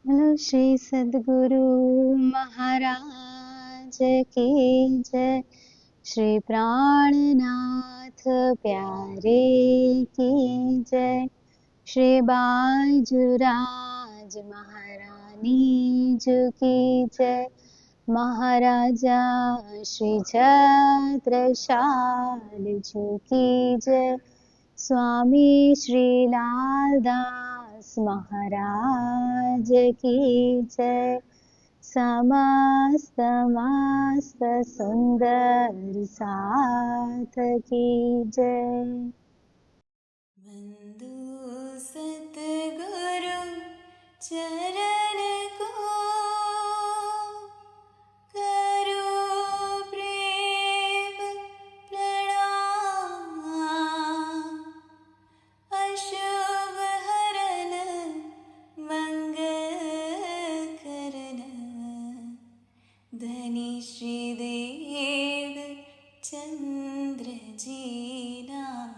बोलो श्री सद्गुरु महाराज की जय। श्री प्राणनाथ प्यारे की जय। श्री बाजूराज महारानी जी की जय। महाराजा श्री छत्रसाल जी की जय। स्वामी श्री लालदास महाराज की जय। समस्त मस्त सुंदर साथ की जय। वंदो सतगुरु चरण को, करो प्रेम प्रणाम। अशुभ हरन मंगल करन, धनी श्रीदेव चंद्र जी नाम।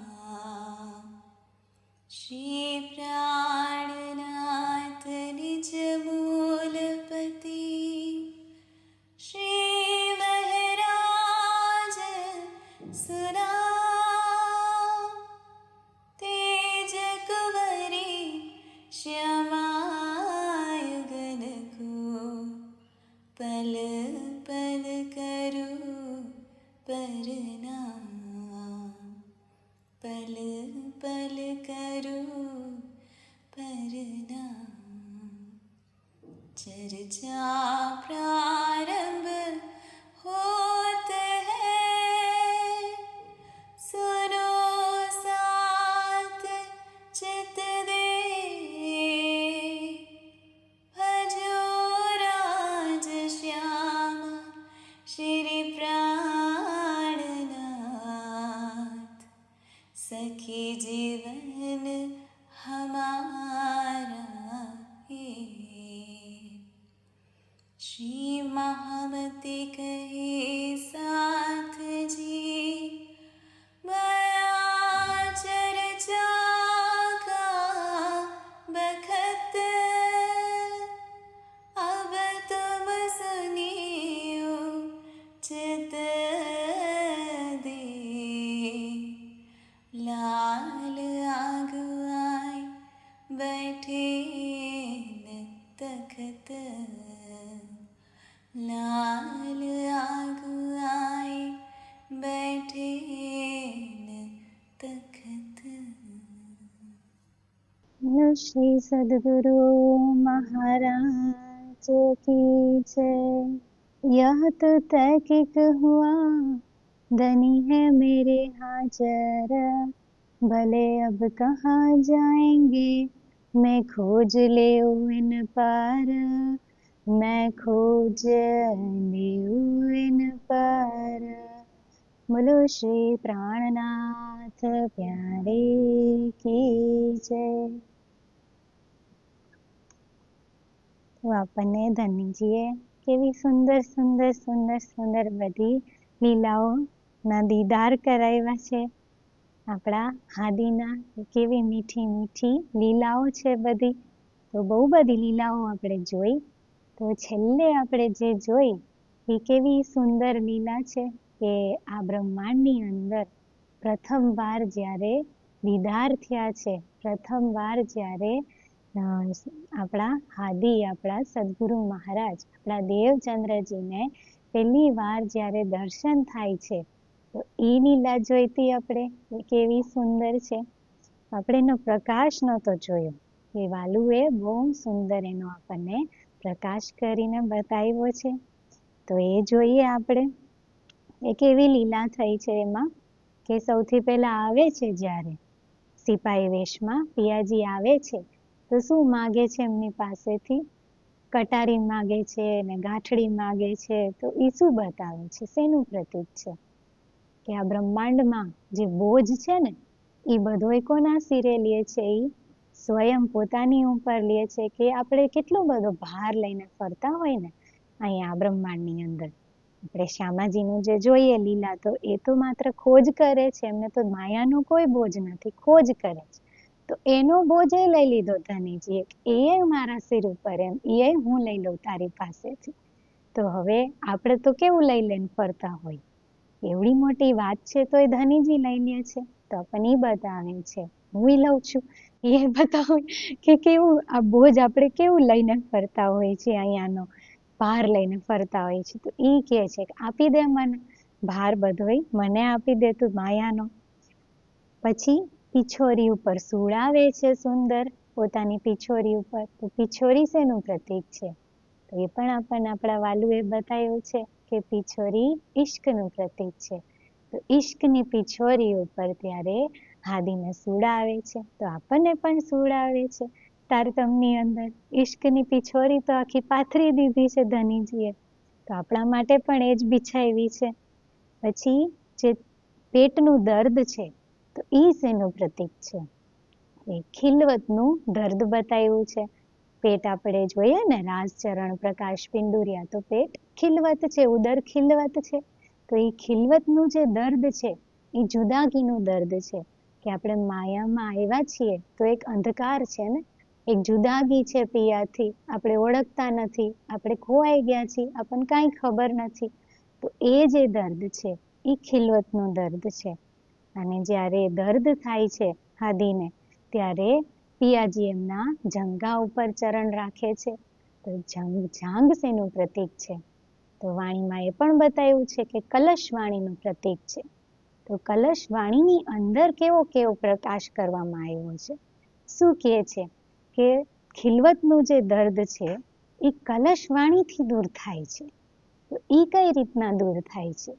श्री प्राणनाथ निज मूलपति, श्री महराज सुनाम। तेज कुंवरी श्यामायुगन को, पल पल करो प्रणाम। पल पल करो प्रणाम। चर्चा प्रारंभ होत है, सुनो साथ चित दे। भजो राज श्यामा श्री प्राणनाथ, सखी जीवन हमारा ये। श्री महामती कहे साथ जी, माया चर्चा का बखत। अब तुम सुनियो चित दे। लाल आगुआई बैठे न तखत, लाल आगुआई बैठे न तखत। बोलो श्री सद्गुरु महाराज की जय। यह तो तहकीक हुआ धनी है मेरे हाजर, भले अब कहाँ जाएंगे मैं खोज ले इन पार। मैं खोज ले इन पार। बोलो श्री प्राणनाथ प्यारे की जय। તો આપણને ધનજીએ કેવી સુંદર સુંદર સુંદર સુંદર બધી લીલાઓના દીદાર કરાવ્યા છે. આપણા હાદીના કેવી મીઠી મીઠી લીલાઓ છે બધી. તો બહુ બધી લીલાઓ આપણે જોઈ. તો છેલ્લે આપણે જે જોઈ એ કેવી સુંદર લીલા છે કે આ બ્રહ્માંડની અંદર પ્રથમવાર જ્યારે દીદાર થયા છે, પ્રથમવાર જ્યારે આપણા હાદી, આપણા સદગુરુ મહારાજ, આપણા દેવચંદ્રજીને પહેલી વાર જ્યારે દર્શન થાય છે, તો એ લીલા જોઈતી આપણે કેવી સુંદર છે. આપણે એનો પ્રકાશ નહોતો જોયો. એ વાલુએ બહુ સુંદર એનો આપણને પ્રકાશ કરીને બતાવ્યો છે. તો એ જોઈએ આપણે એ કેવી લીલા થઈ છે એમાં કે સૌથી પહેલા આવે છે જ્યારે સિપાહી વેશમાં પિયાજી આવે છે તો શું માગે છે એમની પાસેથી? કટારી માગે છે ને ગાંઠડી માગે છે. તો એ શું બતાવે છે? શેનું પ્રતીક છે? કે આ બ્રહ્માંડમાં જે બોજ છે ને એ બધોય કોના સિરે લે છે? એ સ્વયં પોતાની ઉપર લે છે કે આપણે કેટલો બધો ભાર લઈને ફરતા હોય ને અહીંયા આ બ્રહ્માંડની અંદર. આપણે શ્યામાજીનું જે જોઈએ લીલા તો એ તો માત્ર ખોજ કરે છે, એમને તો માયાનો કોઈ બોજ નથી, ખોજ કરે છે. તો એનો બોજ એ લઈ લીધો ધનીજીએ, એ મારા સિર ઉપર એમ, એ હું લઈ લઉં તારી પાસેથી. તો હવે આપણે તો કેવું લઈ લઈને ફરતા હોય, એવડી મોટી વાત છે તો એ ધનીજી લઈ લે છે, તો આપણને એ બતાવે છે હું લઉં છું, એ બતાવે કે કેવું આ બોજ આપણે કેવું લઈને ફરતા હોય છે, અહીંયાનો ભાર લઈને ફરતા હોય છે. તો એ કહે છે કે આપી દે મને ભાર બધોય, મને આપી દે તું માયાનો. પછી પિછોરી ઉપર સુવડાવે છે સુંદર, પોતાની પિછોરી ઉપર. તો પિછોરી શેનું પ્રતીક છે? તો એ પણ આપણને આપણા વાલુએ બતાવ્યું છે કે પિછોરી ઈશ્કનું પ્રતીક છે. તો ઈશ્કની પિછોરી ઉપર ત્યારે હાદીને સુવડાવે છે. તો આપણને પણ સુવડાવે છે તારતમની અંદર. ઈશ્કની પિછોરી તો આખી પાથરી દીધી છે ધનીજીએ, તો આપણા માટે પણ એ જ બિછાવી છે. પછી જે પેટનું દર્દ છે, તો એ શેનું પ્રતીક છે? એ ખિલવતનું દર્દ બતાવ્યું છે. પેટ આપણે જોઈએ ને, રાજચરણ પ્રકાશ પિંડુરિયા, તો પેટ ખિલવત છે, ઉદર ખિલવત છે. તો એ ખિલવતનું જે દર્દ છે એ જુદાગીનું દર્દ છે, કે આપણે માયામાં આવ્યા છીએ તો એક અંધકાર છે ને, એક જુદાગી છે પિયાથી, આપણે ઓળખતા નથી, આપણે ખોવાઈ ગયા છીએ, આપણને કાંઈ ખબર નથી. તો એ જે દર્દ છે એ ખિલવતનું દર્દ છે. અને જ્યારે દર્દ થાય છે હાદીને, ત્યારે પિયાજી એમના જંઘા ઉપર ચરણ રાખે છે. તો જાંઘ શેનું પ્રતીક છે? તો વાણીમાં એ પણ બતાવ્યું છે કે કલશ વાણીનું પ્રતીક છે. તો કલશ વાણીની અંદર કેવો કેવો પ્રકાશ કરવામાં આવ્યો છે? શું કહે છે કે ખિલવતનું જે દર્દ છે એ કલશ વાણીથી દૂર થાય છે. તો એ કઈ રીતના દૂર થાય છે?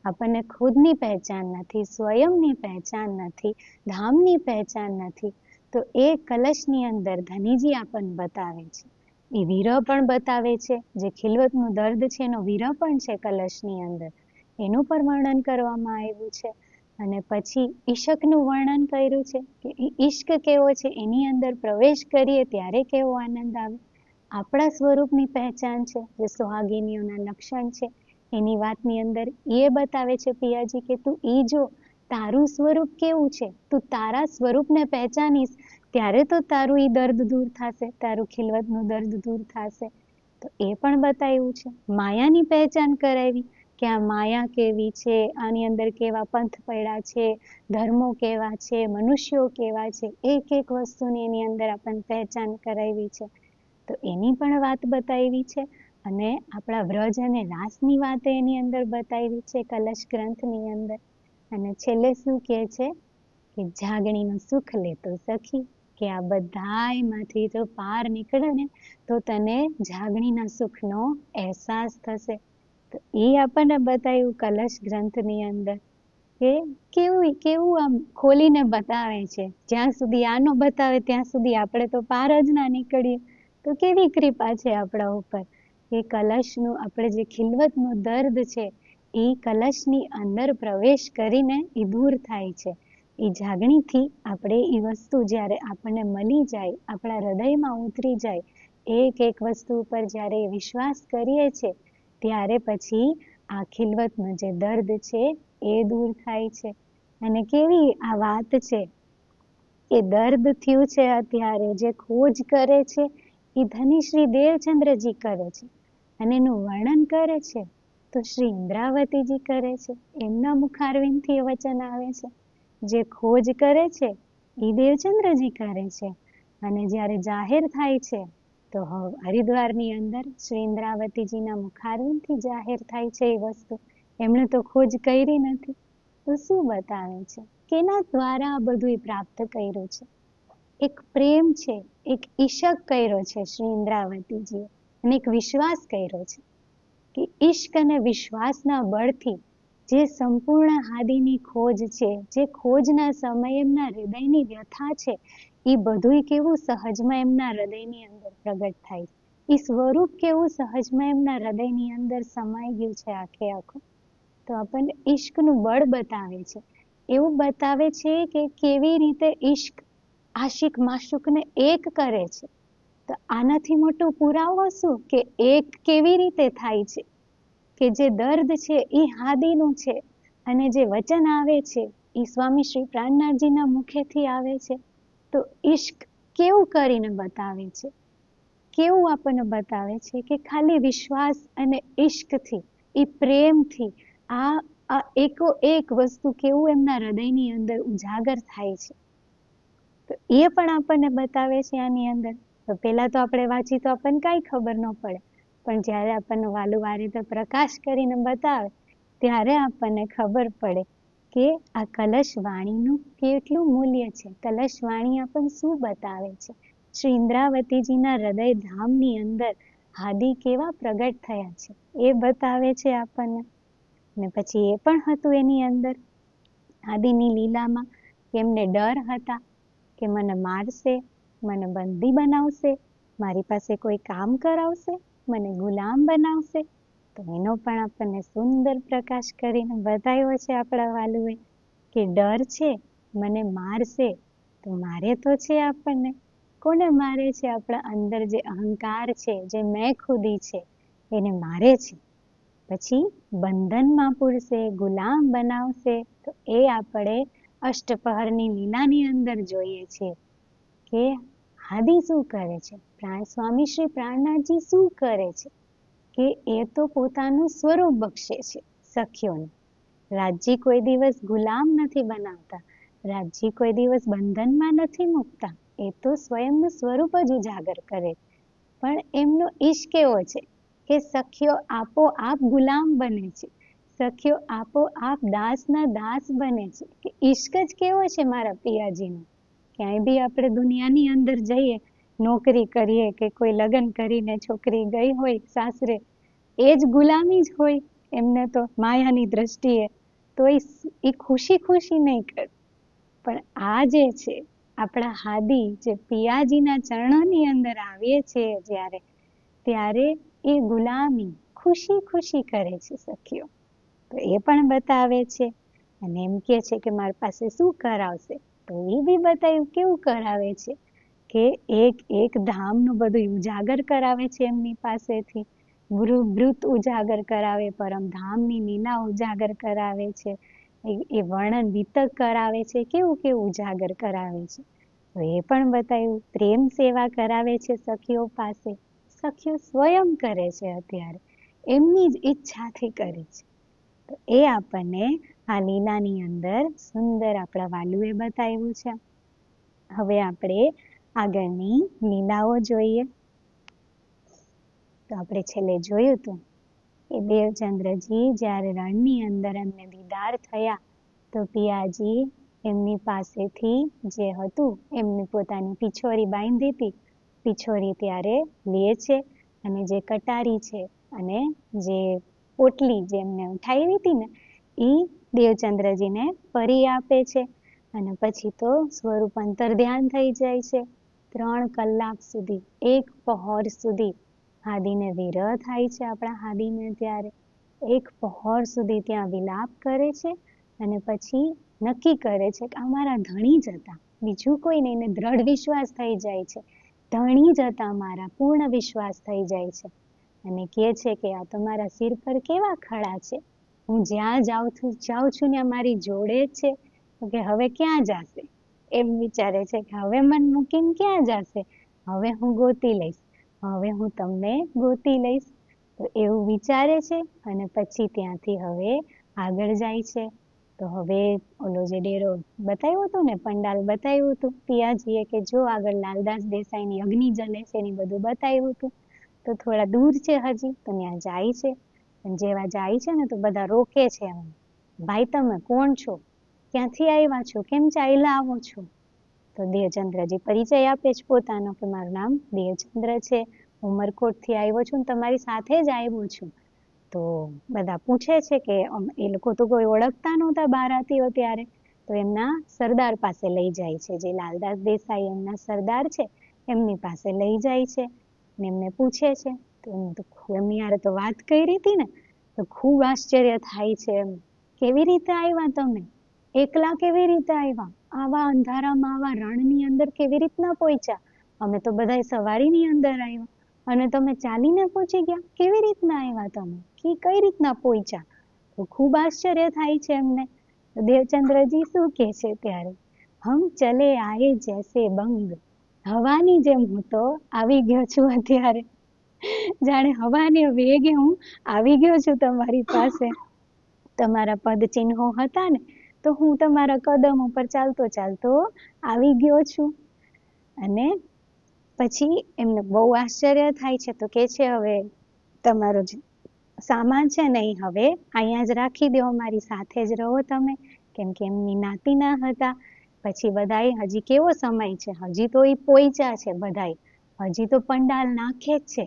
આપણને ખુદની પહેચાન નથી, સ્વયંની પહેચાન નથી, ધામની પહેચાન નથી, તો એ કલશની અંદર ધનીજી આપણને બતાવે છે. એ વિરહ પણ બતાવે છે, જે ખિલવતનું દર્દ છે એનો વિરહ પણ છે કલશની અંદર, એનું પણ વર્ણન કરવામાં આવ્યું છે. અને પછી ઈશકનું વર્ણન કર્યું છે કે ઈશ્ક કેવો છે, એની અંદર પ્રવેશ કરીએ ત્યારે કેવો આનંદ આવે. આપણા સ્વરૂપની પહેચાન છે, જે સુહાગિનીઓના લક્ષણ છે, એની વાતની અંદર એ બતાવે છે પિયાજી કે તું એ જો તારું સ્વરૂપ કેવું છે, તું તારા સ્વરૂપને પહેચાનીશ ત્યારે તો તારું એ દર્દ દૂર થશે, તારું ખિલવતનું દર્દ દૂર થશે. તો એ પણ બતાવ્યું છે. માયાની પહેચાન કરાવી કે આ માયા કેવી છે, આની અંદર કેવા પંથ પડ્યા છે, ધર્મો કેવા છે, મનુષ્યો કેવા છે, એક એક વસ્તુની એની અંદર આપણને પહેચાન કરાવી છે. તો એની પણ વાત બતાવી છે. અને આપણા વ્રજ અને રાસની વાત એની અંદર બતાવી છે કલશ ગ્રંથની અંદર. અને છેલ્લે શું કહે છે કે જાગણીનું સુખ લેતો સખી, કે આ બધાયમાંથી જો પાર નીકળે ને તો તને જાગણીના સુખનો અહેસાસ થશે. તો એ આપણને બતાવ્યું કલશ ગ્રંથની અંદર કે કેવું કેવું આમ ખોલીને બતાવે છે. જ્યાં સુધી આનો બતાવે ત્યાં સુધી આપણે તો પાર જ ના નીકળીએ. તો કેવી કૃપા છે આપણા ઉપર કે કલશનું, આપણે જે ખિલવતનું દર્દ છે એ કલશની અંદર પ્રવેશ કરીને એ દૂર થાય છે. એ જાગણીથી આપણે એ વસ્તુ જ્યારે આપણને મળી જાય, આપણા હૃદયમાં ઉતરી જાય, એક એક વસ્તુ ઉપર જ્યારે વિશ્વાસ કરીએ છીએ ત્યારે પછી આ ખિલવતનું જે દર્દ છે એ દૂર થાય છે. અને કેવી આ વાત છે કે દર્દ થયું છે અત્યારે, જે ખોજ કરે છે એ ધની શ્રી દેવચંદ્રજી કરે છે. અને એનું વર્ણન કરે છે તો શ્રી ઇન્દ્રાવતીજી કરે છે. એમના મુખારવિંદથી વચન આવે છે. જે ખોજ કરે છે એ દેવચંદ્રજી કરે છે. અને જ્યારે જાહેર થાય છે તો હરિદ્વારની અંદર શ્રી ઇન્દ્રાવતીજીના મુખારવિંદથી જાહેર થાય છે એ વસ્તુ. એમણે તો ખોજ કરી નથી. તો શું બતાવે છે? કેના દ્વારા આ બધું પ્રાપ્ત કર્યું છે? એક પ્રેમ છે, એક ઈશક કર્યો છે શ્રી ઇન્દ્રાવતીજીએ, અને એક વિશ્વાસ કર્યો છે કે ઈશ્ક અને વિશ્વાસના બળથી જે સંપૂર્ણ હાદીની ખોજ છે, જે ખોજના સમયે એમના હૃદયની વ્યથા છે, એ બધું કેવું સહજમાં એમના હૃદયની અંદર પ્રગટ થાય. એ સ્વરૂપ કેવું સહજમાં એમના હૃદયની અંદર સમાઈ ગયું છે આખે આખું. તો આપણને ઈશ્કનું બળ બતાવે છે. એવું બતાવે છે કે કેવી રીતે ઈશ્ક આશિક માશુકને એક કરે છે. તો આનાથી મોટો પુરાવો શું કે એક કેવી રીતે થાય છે, કે જે દર્દ છે એ હાદીનું છે, અને જે વચન આવે છે એ સ્વામી શ્રી પ્રાણનાથજીના મુખેથી આવે છે. તો ઈશ્ક કેવું કરીને બતાવે છે, કેવું આપણને બતાવે છે કે ખાલી વિશ્વાસ અને ઈશ્કથી, એ પ્રેમથી આ એકો એક વસ્તુ કેવું એમના હૃદયની અંદર ઉજાગર થાય છે, તો એ પણ આપણને બતાવે છે આની અંદર. તો પહેલા તો આપણે વાંચી તો આપણને કાંઈ ખબર ન પડે, પણ જ્યારે આપણને વાલું આ રીતે પ્રકાશ કરીને બતાવે ત્યારે આપણને ખબર પડે કે આ કલશ વાણીનું કેટલું મૂલ્ય છે. કલશ વાણી આપણને શું બતાવે છે? શ્રી ઇન્દ્રાવતીજીના હૃદય ધામની અંદર હાદી કેવા પ્રગટ થયા છે એ બતાવે છે આપણને. ને પછી એ પણ હતું એની અંદર આદિની લીલામાં કે એમને ડર હતા કે મને મારશે, મને બંદી બનાવશે, મારી પાસે કોઈ કામ કરાવશે, મને ગુલામ બનાવશે. તો એનો પણ આપણને સુંદર પ્રકાશ કરીને બતાવ્યો છે આપણા વાલુએ કે ડર છે મને મારશે, તો મારે તો છે આપણને. કોને મારે છે? આપણા અંદર જે અહંકાર છે, જે મેં ખુદી છે, એને મારે છે. પછી બંધનમાં પૂરશે, ગુલામ બનાવશે. તો એ આપણે અષ્ટપહરની લીલાની અંદર જોઈએ છે કે હાદી શું કરે છે, સ્વામી શ્રી પ્રાણનાથજી શું કરે છે કે એ તો પોતાનું સ્વરૂપ બક્ષે છે સખીઓને. રાજજી કોઈ દિવસ ગુલામ નથી બનાવતા, રાજજી કોઈ દિવસ બંધનમાં નથી મૂકતા, એ તો સ્વયંનું સ્વરૂપ જ ઉજાગર કરે. પણ એમનો ઈશ્ક એવો છે કે સખીઓ આપોઆપ ગુલામ બને છે, સખીઓ આપોઆપ દાસના દાસ બને છે. કે ઈશ્ક જ કેવો છે મારા પિયાજીનો. ક્યાંય બી આપણે દુનિયાની અંદર જઈએ, નોકરી કરીએ કે કોઈ લગ્ન કરીને છોકરી ગઈ હોય સાસરે, એ જ ગુલામી જ હોય એમને તો માયાની દ્રષ્ટિએ. તો એ ખુશી ખુશી નહીં કરે. પણ આ જે છે આપણા હાદી, જે પિયાજીના ચરણોની અંદર આવીએ છીએ જ્યારે, ત્યારે એ ગુલામી ખુશી ખુશી કરે છે સખીઓ. તો એ પણ બતાવે છે. અને એમ કે છે કે મારી પાસે શું કરાવશે, તો એ બી બતાવ્યું કેવું કરાવે છે કે એક એક ધામનું બધું ઉજાગર કરાવે છે એમની પાસેથી. વૃત ઉજાગર કરાવે, પરમધામની લીલા ઉજાગર કરાવે છે, એ વર્ણન વિતક કરાવે છે, કેવું કેવું ઉજાગર કરાવે છે. તો એ પણ બતાવ્યું. પ્રેમ સેવા કરાવે છે સખીઓ પાસે, સખીઓ સ્વયં કરે છે અત્યારે, એમની જ ઈચ્છાથી કરે છે. તો એ આપણને આ લીલાની અંદર સુંદર આપણા વાલુએ બતાવ્યું છે. હવે આપણે આગળની લીલાઓ જોઈએ. તો આપણે છેલ્લે જોયું હતું કે દેવચંદ્રજી જ્યારે રણની અંદર એમને દીદાર થયા, તો પિયાજી એમની પાસેથી જે હતું એમને પોતાની પિછોરી બાંધી હતી, પિછોરી ત્યારે લે છે અને જે કટારી છે અને જે પોટલી જે એમને ઉઠાવી હતી ને, એ દેવચંદ્રજીને ફરી આપે છે. અને પછી તો સ્વરૂપ અંતર્ધ્યાન થઈ જાય છે. 3 કલાક સુધી, 1 પહોર સુધી હાદીને વિરહ થાય છે. આપણા હાદીને ત્યારે 1 પહોર સુધી ત્યાં વિલાપ કરે છે અને પછી નક્કી કરે છે કે અમારા ધણી જ હતા, બીજું કોઈ નહીં. ને દ્રઢ વિશ્વાસ થઈ જાય છે, ધણી જ હતા મારા, પૂર્ણ વિશ્વાસ થઈ જાય છે. અને કહે છે કે આ તો મારા સિર પર કેવા ખડા છે, હું જ્યાં જાઉં છું ને મારી જોડે જ છે, તો કે હવે ક્યાં જાશે? એમ વિચારે છે કે હવે મન મૂકીને ક્યાં જાશે, હવે હું ગોતી લઈશ, હવે હું તમને ગોતી લઈશ. તો એવું વિચારે છે અને પછી ત્યાંથી હવે આગળ જાય છે. તો હવે ઓલો જે ડેરો બતાવ્યો હતો ને, પંડાલ બતાવ્યું હતું પિયાજીએ કે જો આગળ લાલદાસ દેસાઈની અગ્નિ જલે છે, એની બધું બતાવ્યું હતું. તો થોડા દૂર છે હજી, તો ત્યાં જાય છે. અને જેવા જાય છે ને તો બધા રોકે છે એમ, ભાઈ તમે કોણ છો, ક્યાંથી આવ્યા છો, કેમ ચાલ્યા આવો છો? તો દેવચંદ્રજી પરિચય આપે છે પોતાનો કે મારું નામ દેવચંદ્ર છે, ઉમરકોટથી આવ્યો છું, તમારી સાથે જ આવ્યો છું. તો બધા પૂછે છે કે એ લોકો તો કોઈ ઓળખતા નહોતા બારાતીઓ ત્યારે, તો એમના સરદાર પાસે લઈ જાય છે, જે લાલદાસ દેસાઈ એમના સરદાર છે એમની પાસે લઈ જાય છે. ને એમને પૂછે છે, તો એમની યારે તો વાત કરી હતી ને, તો ખૂબ આશ્ચર્ય થાય છે એમ, કેવી રીતે આવ્યા તમે, એકલા કેવી રીતે આવ્યા, આવા અંધારામાં આવા રણની અંદર કેવી રીતના પહોંચ્યા? અમે તો બધા સવારીની અંદર આવ્યા અને તમે ચાલીને પહોંચી ગયા, કેવી રીતના આવ્યા તમે, કઈ રીતના પહોંચ્યા? તો ખૂબ આશ્ચર્ય થાય છે એમને. દેવચંદ્રજી શું કહે છે ત્યારે, હમ ચલે આયે જૈસે બંગ. હવાની જેમ હું તો આવી ગયો છું અત્યારે. જાણે હવાને વેગે હું આવી ગયો છું તમારી પાસે. તમારા પદ ચિહ્નો હતા ને તો હું તમારા કદમ ઉપર ચાલતો ચાલતો આવી ગયો છું. અને પછી એમને બહુ આશ્ચર્ય થાય છે તો કે છે હવે તમારો જે સામાન છે ને એ હવે અહીંયા જ રાખી દો, મારી સાથે જ રહો તમે, કેમ કે એમની નાતીના હતા. પછી બધાએ હજી કેવો સમય છે, હજી તો એ પોઈચા છે બધાય, હજી તો પંડાલ નાખે જ છે.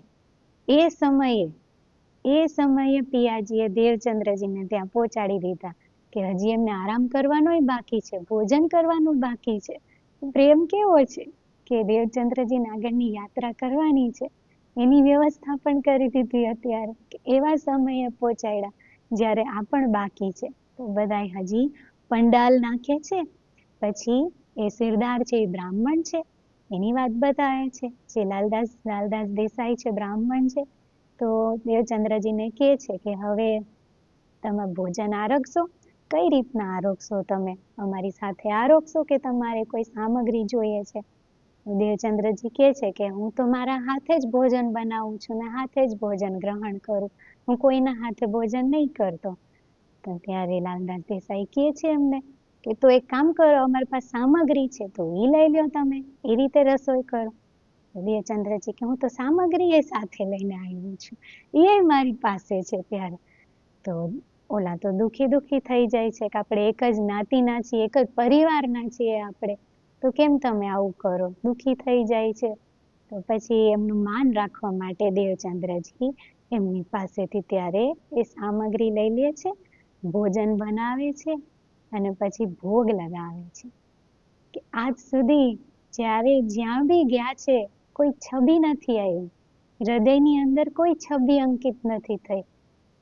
એ સમયે પિયાજીએ દેવચંદ્રજીને ત્યાં પહોંચાડી દીધા કે હજી એમને આરામ કરવાનોય બાકી છે, ભોજન કરવાનું બાકી છે. પ્રેમ કેવો છે કે દેવચંદ્રજીને આગળની યાત્રા કરવાની છે એની વ્યવસ્થા પણ કરી દીધી અત્યારે. એવા સમયે પહોંચાડ્યા જ્યારે આ પણ બાકી છે. તો બધાય હજી પંડાલ નાખે છે. પછી એ સિરદાર છે એ બ્રાહ્મણ છે એની વાત બતાવે છે. જે લાલદાસ દેસાઈ છે બ્રાહ્મણ છે. તો દેવચંદ્રજીને કહે છે કે હવે તમે ભોજન આરોગશો? કઈ રીતના આરોગશો તમે? અમારી સાથે આરોગશો કે તમારે કોઈ સામગ્રી જોઈએ છે? દેવચંદ્રજી કહે છે કે હું તો મારા હાથે જ ભોજન બનાવું છું ને હાથે જ ભોજન ગ્રહણ કરું, હું કોઈના હાથે ભોજન નહીં કરતો. તો ત્યારે લાલદાસ દેસાઈ કહે છે એમને કે તો એક કામ કરો, અમારી પાસે સામગ્રી છે તો એ લઈ લો, તમે એ રીતે રસોઈ કરો. દેવચંદ્રજી કે હું તો સામગ્રી એ સાથે લઈને આવ્યો છું, એ મારી પાસે છે. ત્યારે તો ઓલા તો દુખી થઈ જાય છે કે આપણે એક જ જ્ઞાતિના છીએ, એક જ પરિવારના છીએ આપણે, તો કેમ તમે આવું કરો? દુખી થઈ જાય છે. તો પછી એમનું માન રાખવા માટે દેવચંદ્રજી એમની પાસેથી ત્યારે એ સામગ્રી લઈ લે છે, ભોજન બનાવે છે અને પછી ભોગ લગાવે છે. કે આજ સુધી જ્યાં બી ગયા છે કોઈ છબી નથી આવી, હૃદયની અંદર કોઈ છબી અંકિત નથી થઈ.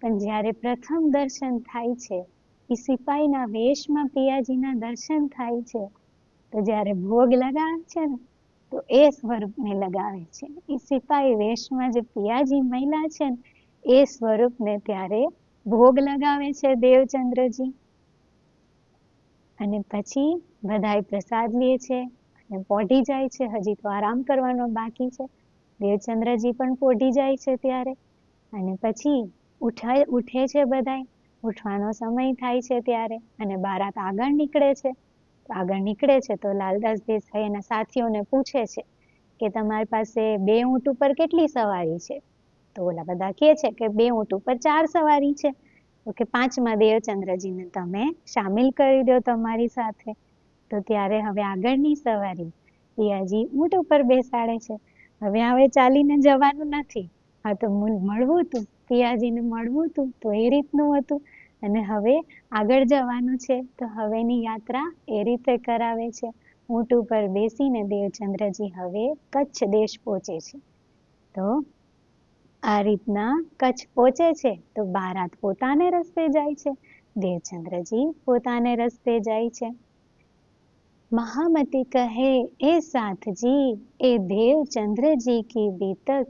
પણ જ્યારે પ્રથમ દર્શન થાય છે, એ સિપાહીના વેશમાં પિયાજીના દર્શન થાય છે, તો જ્યારે ભોગ લગાવે છે ને તો એ સ્વરૂપને લગાવે છે. એ સિપાહી વેશમાં જે પિયાજી મહિલા છે ને એ સ્વરૂપને ત્યારે ભોગ લગાવે છે દેવચંદ્રજી. અને પછી બધાય પ્રસાદ લે છે અને પોઢી જાય છે. હજી તો આરામ કરવાનો બાકી છે. દેવચંદ્રજી પણ પોઢી જાય છે ત્યારે. અને પછી ઉઠે છે બધાય, ઉઠવાનો સમય થાય છે ત્યારે. અને બારાત આગળ નીકળે છે. તો લાલદાસ દેસાઈ એના સાથીઓને પૂછે છે કે તમારી પાસે 2 ઊંટ ઉપર કેટલી સવારી છે? તો ઓલા બધા કહે છે કે 2 ઊંટ ઉપર 4 સવારી છે. તો કે 5મા દેવચંદ્રજીને તમે સામેલ કરી દો તમારી સાથે. તો ત્યારે હવે આગળની સવારી પિયાજી ઊંટ ઉપર બેસાડે છે. હવે ચાલીને જવાનું નથી, આ તો મળવું હતું, પિયાજીને મળવું હતું તો એ રીતનું હતું. અને હવે આગળ જવાનું છે તો હવેની યાત્રા એ રીતે કરાવે છે. ઊંટ ઉપર બેસીને દેવચંદ્રજી હવે કચ્છ દેશ પહોંચે છે. તો આ રીતના કચ્છ પહોંચે છે તો બારાત પોતાને રસ્તે જાય છે, દેવચંદ્રજી પોતાને રસ્તે જાય છે. महामती कहे ए साथजी, ए देवचंद्रजी की बीतक,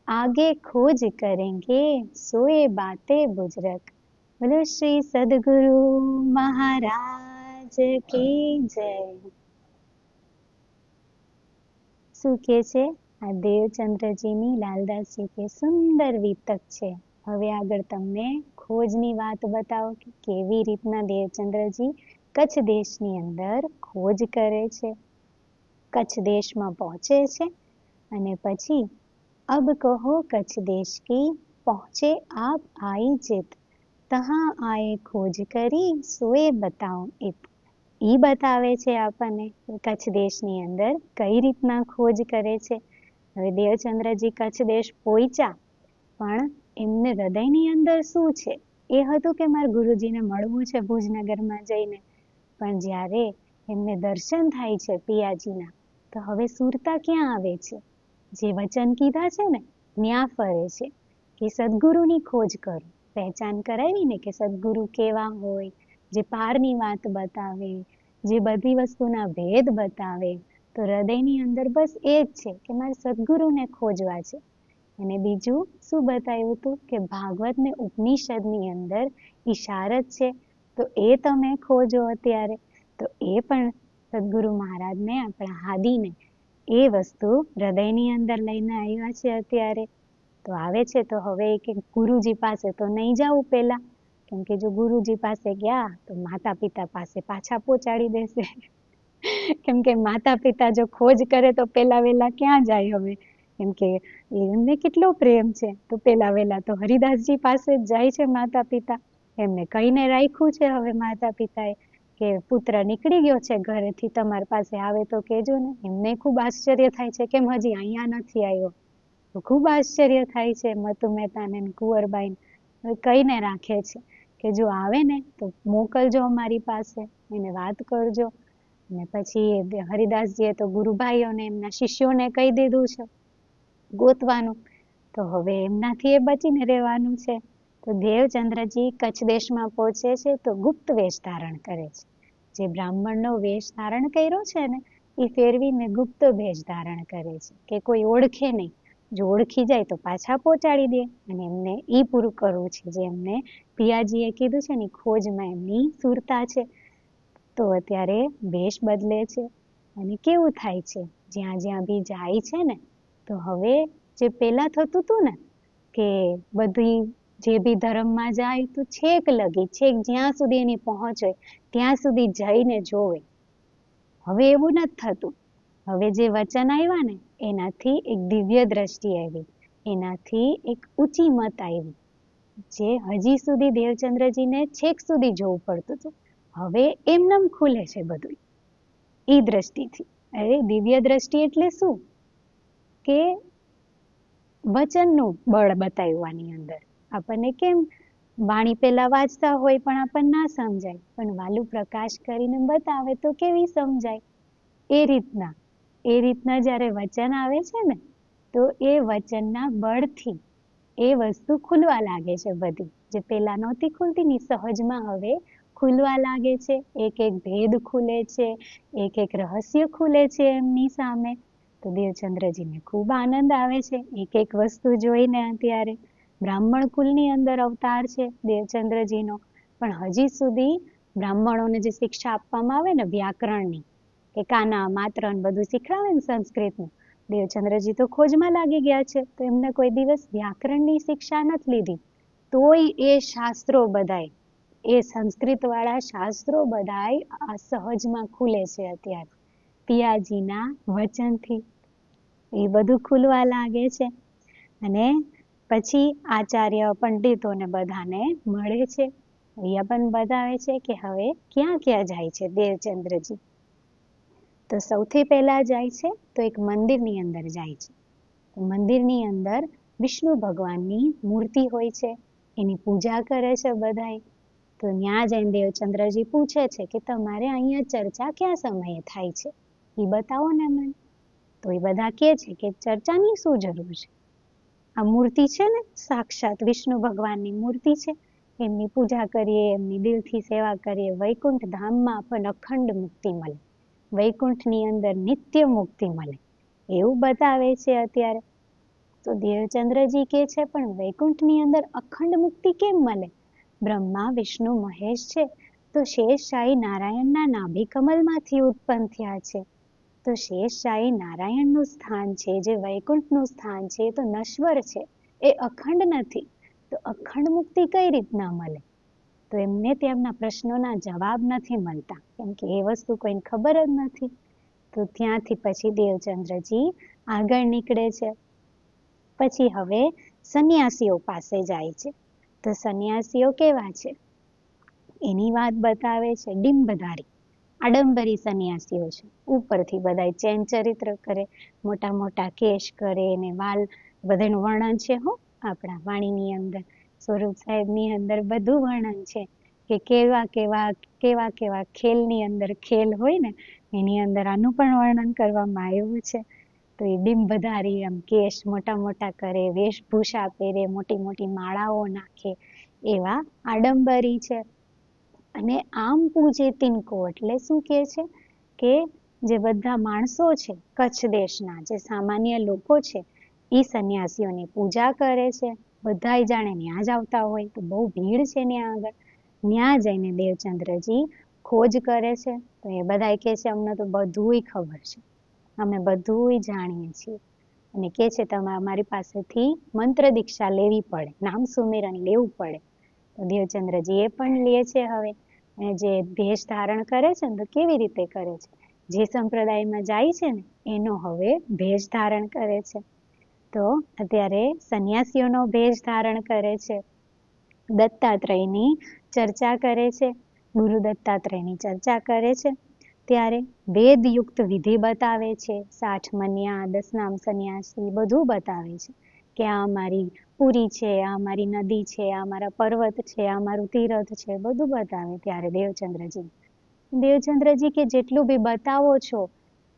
आगे खोज करेंगे सोए बाते बुजरक. बोलो श्री सदगुरु महाराज की जय. શું કે છે આ દેવચંદ્રજીની લાલદાસજી કે સુંદર વિતક છે. હવે આગળ તમને ખોજની વાત બતાવો કે કેવી રીતના દેવચંદ્રજી કચ્છ દેશની અંદર ખોજ કરે છે, કચ્છ દેશમાં પહોંચે છે. અને પછી અબ કહો કચ્છ દેશ કી, પહોંચે આપ આઈ જીત, તહાં આએ ખોજ કરી સોએ બતાઓ ઇત. ઈ બતાવે છે આપણને કચ્છ દેશની અંદર કઈ રીતના ખોજ કરે છે. હવે દેવચંદ્રજી કચ્છ દેશ પહોંચ્યા, પણ એમને હૃદયની અંદર શું છે? એ હતું કે મારે ગુરુજીને મળવું છે ભુજનગરમાં જઈને. પણ જ્યારે એમને દર્શન થાય છે પિયાજીના, તો હવે સુરતા ક્યાં આવે છે? જે વચન કીધા છે ને ન્યા ફરે છે કે સદગુરુની ખોજ કરો. પહેચાન કરાવીને કે સદગુરુ કેવા હોય, જે પારની વાત બતાવે, જે બધી વસ્તુના ભેદ બતાવે. તો હૃદયની અંદર બસ એ જ છે કે મારે સદગુરુને ખોજવા છે. અને બીજું શું બતાવ્યું હતું કે ભાગવત ને ઉપનિષદની અંદર ઈશારત છે, તો એ તમે ખોજો અત્યારે. તો એ પણ સદગુરુ મહારાજને, આપણા હાદીને એ વસ્તુ હૃદયની અંદર લઈને આવ્યા છે અત્યારે. તો આવે છે તો હવે કે ગુરુજી પાસે તો નહીં જાવું પહેલા, કેમ કે જો ગુરુજી પાસે ગયા તો માતા પિતા પાસે પાછા પહોંચાડી દેશે. કેમ કે માતા પિતા જો ખોજ કરે તો પેલા વેલા ક્યાં જાય હવે, કેમ કે એમને કેટલો પ્રેમ છે, તો પેલા વેલા તો હરિદાસજી પાસે જ જાય છે માતા પિતા. એમને કહીને રાખ્યું છે હવે માતા પિતાએ કે પુત્ર નીકળી ગયો છે ઘરેથી, તમારી પાસે આવે તો કહેજો ને. એમને ખૂબ આશ્ચર્ય થાય છે કેમ હજી અહીંયા નથી આવ્યો. તો ખૂબ આશ્ચર્ય થાય છે મતુ મહેતાને કુંવરબાઈને. હવે કહીને રાખે છે કે જો આવે ને તો મોકલજો અમારી પાસે, એને વાત કરજો. અને પછી હરિદાસજીએ તો ગુરુભાઈઓને એમના શિષ્યોને કહી દીધું છે ગોતવાનું. તો હવે એમનાથી એ બચીને રહેવાનું છે. તો દેવચંદ્રજી કચ્છ દેશમાં પહોંચે છે તો ગુપ્ત વેશ ધારણ કરે છે. જે બ્રાહ્મણનો વેશ ધારણ કર્યો છે ને એ ફેરવીને ગુપ્ત વેશ ધારણ કરે છે કે કોઈ ઓળખે નહીં. જો ઓળખી જાય તો પાછા પહોંચાડી દે. અને એમને એ પૂરું કરવું છે જે એમને પિયાજીએ કીધું છે ને, ખોજમાં એમની સુરતા છે. તો અત્યારે વેશ બદલે છે અને કેવું થાય છે, જ્યાં જ્યાં બી જાય છે ને તો હવે જે પહેલા થતું હતું ને કે બધી જે બી ધર્મમાં જાય તો છેક લગી, છેક જ્યાં સુધી એની પહોંચ હોય ત્યાં સુધી જઈને જોવે. હવે એવું નથી થતું. હવે જે વચન આવ્યા ને એનાથી એક દિવ્ય દ્રષ્ટિ આવી, એનાથી એક ઊંચી મત આવી. જે હજી સુધી દેવચંદ્રજીને છેક સુધી જોવું પડતું હતું, હવે એમનેમ ખુલે છે બધું એ દ્રષ્ટિથી. અરે દિવ્ય દ્રષ્ટિ એટલે શું કે વચનનું બળ બતાવવાની અંદર. આપણને કેમ વાણી પેલા વાંચતા હોય પણ આપણને ના સમજાય, પણ વાલું પ્રકાશ કરીને બતાવે તો કેવી સમજાય. એ રીતના જ્યારે વચન આવે છે ને તો એ વચનના બળથી એ વસ્તુ ખુલવા લાગે છે બધી. જે પેલા નહોતી ખુલતી ની સહજમાં હવે ખુલવા લાગે છે. એક એક ભેદ ખુલે છે, એક એક રહસ્ય ખુલે છે એમની સામે. તો દેવચંદ્રજીને ખૂબ આનંદ આવે છે એક એક વસ્તુ જોઈને. અત્યારે બ્રાહ્મણ કુલની અંદર અવતાર છે દેવચંદ્રજીનો, પણ હજી સુધી બ્રાહ્મણોને જે શિક્ષા આપવામાં આવે ને વ્યાકરણની, કે કાના માત્ર બધું શીખવાડે ને સંસ્કૃતનું, દેવચંદ્રજી તો ખોજમાં લાગી ગયા છે તો એમને કોઈ દિવસ વ્યાકરણની શિક્ષા નથી લીધી. તોય એ શાસ્ત્રો બધાય, એ સંસ્કૃત વાળા શાસ્ત્રો બધાય આ સહજમાં ખુલે છે અત્યારે પિયાજીના વચનથી. એ બધું ખુલવા લાગે છે. અને પછી આચાર્ય પંડિતોને બધાને મળે છે. અહીંયા પણ બતાવે છે કે હવે ક્યાં ક્યાં જાય છે દેવચંદ્રજી. તો સૌથી પહેલા જાય છે તો એક મંદિરની અંદર જાય છે. મંદિરની અંદર વિષ્ણુ ભગવાનની મૂર્તિ હોય છે, એની પૂજા કરે છે બધાય. તો ત્યાં જઈને દેવચંદ્રજી પૂછે છે કે તમારે અહીંયા ચર્ચા કયા સમયે થાય છે એ બતાવો ને મને. તો એ બધા કહે છે કે ચર્ચાની શું જરૂર છે, આ મૂર્તિ છે ને સાક્ષાત વિષ્ણુ ભગવાનની મૂર્તિ છે, એમની પૂજા કરીએ, એમની દિલથી સેવા કરીએ, વૈકુંઠ ધામમાં પણ અખંડ મુક્તિ મળે, વૈકુંઠની અંદર નિત્ય મુક્તિ મળે, એવું બતાવે છે અત્યારે. તો દેવચંદ્રજી કહે છે પણ વૈકુંઠની અંદર અખંડ મુક્તિ કેમ મળે? બ્રહ્મા વિષ્ણુ મહેશ છે તો શેષશાહી નારાયણના નાભિ કમલમાંથી ઉત્પન્ન થયા છે. તો શેષશાહી નારાયણનું સ્થાન છે, જે વૈકુંઠનું સ્થાન છે એ તો નશ્વર છે, એ અખંડ નથી. તો અખંડ મુક્તિ કઈ રીતના મળે? તો એમને તેમના પ્રશ્નોના જવાબ નથી મળતા, કેમ કે એ વસ્તુ કોઈને ખબર જ નથી. તો ત્યાંથી પછી દેવચંદ્રજી આગળ નીકળે છે. પછી હવે સંન્યાસીઓ પાસે જાય છે. તો સંન્યાસીઓ કેવા છે એની વાત બતાવે છે. ડિંબધારી આડંબરી સંન્યાસીઓ છે. ઉપરથી બધાય ચેન ચરિત્ર કરે, મોટા મોટા કેશ કરે ને વાલ, બધાનું વર્ણન છે હો આપણા વાણીની અંદર. સ્વરૂપ સાહેબની અંદર બધું વર્ણન છે કે કેવા કેવા કેવા કેવા ખેલની અંદર ખેલ હોય ને એની અંદર આનું પણ વર્ણન કરવામાં આવ્યું છે. તો એ ડિંબધારી આમ કેશ મોટા મોટા કરે, વેશભૂષા પહેરે, મોટી મોટી માળાઓ નાખે, એવા આડંબરી છે. અને આમ પૂજે તિનકો એટલે શું કહે છે કે જે બધા માણસો છે કચ્છ દેશના, જે સામાન્ય લોકો છે એ સંન્યાસીઓની પૂજા કરે છે. બધાય જાણે ન્યા જ આવતા હોય, તો બહુ ભીડ છે ત્યાં આગળ. ત્યાં જઈને દેવચંદ્રજી ખોજ કરે છે. તો એ બધા કહે છે અમને તો બધુંય ખબર છે, અમે બધુંય જાણીએ છીએ, અને કહે છે તમે અમારી પાસેથી મંત્ર દીક્ષા લેવી પડે, નામ સુમિરન લેવું પડે. તો દેવચંદ્રજી એ પણ લે છે. હવે અને જે ભેષ ધારણ કરે છે ને તો કેવી રીતે કરે છે, જે સંપ્રદાયમાં જાય છે ને એનો હવે ભેષ ધારણ કરે છે. તો અત્યારે સંન્યાસીઓનો ભેષ ધારણ કરે છે, દત્તાત્રેયની ચર્ચા કરે છે, ગુરુ દત્તાત્રેયની ચર્ચા કરે છે. ત્યારે વેદયુક્ત વિધિ બતાવે છે, 60 મન્યા, દસનામ સંન્યાસી બધું બતાવે છે કે આ અમારી પુરી છે, આ અમારી નદી છે, આ અમારા પર્વત છે, આ અમારું તીરથ છે, બધું બતાવે. ત્યારે દેવચંદ્રજી કે જેટલું બી બતાવો છો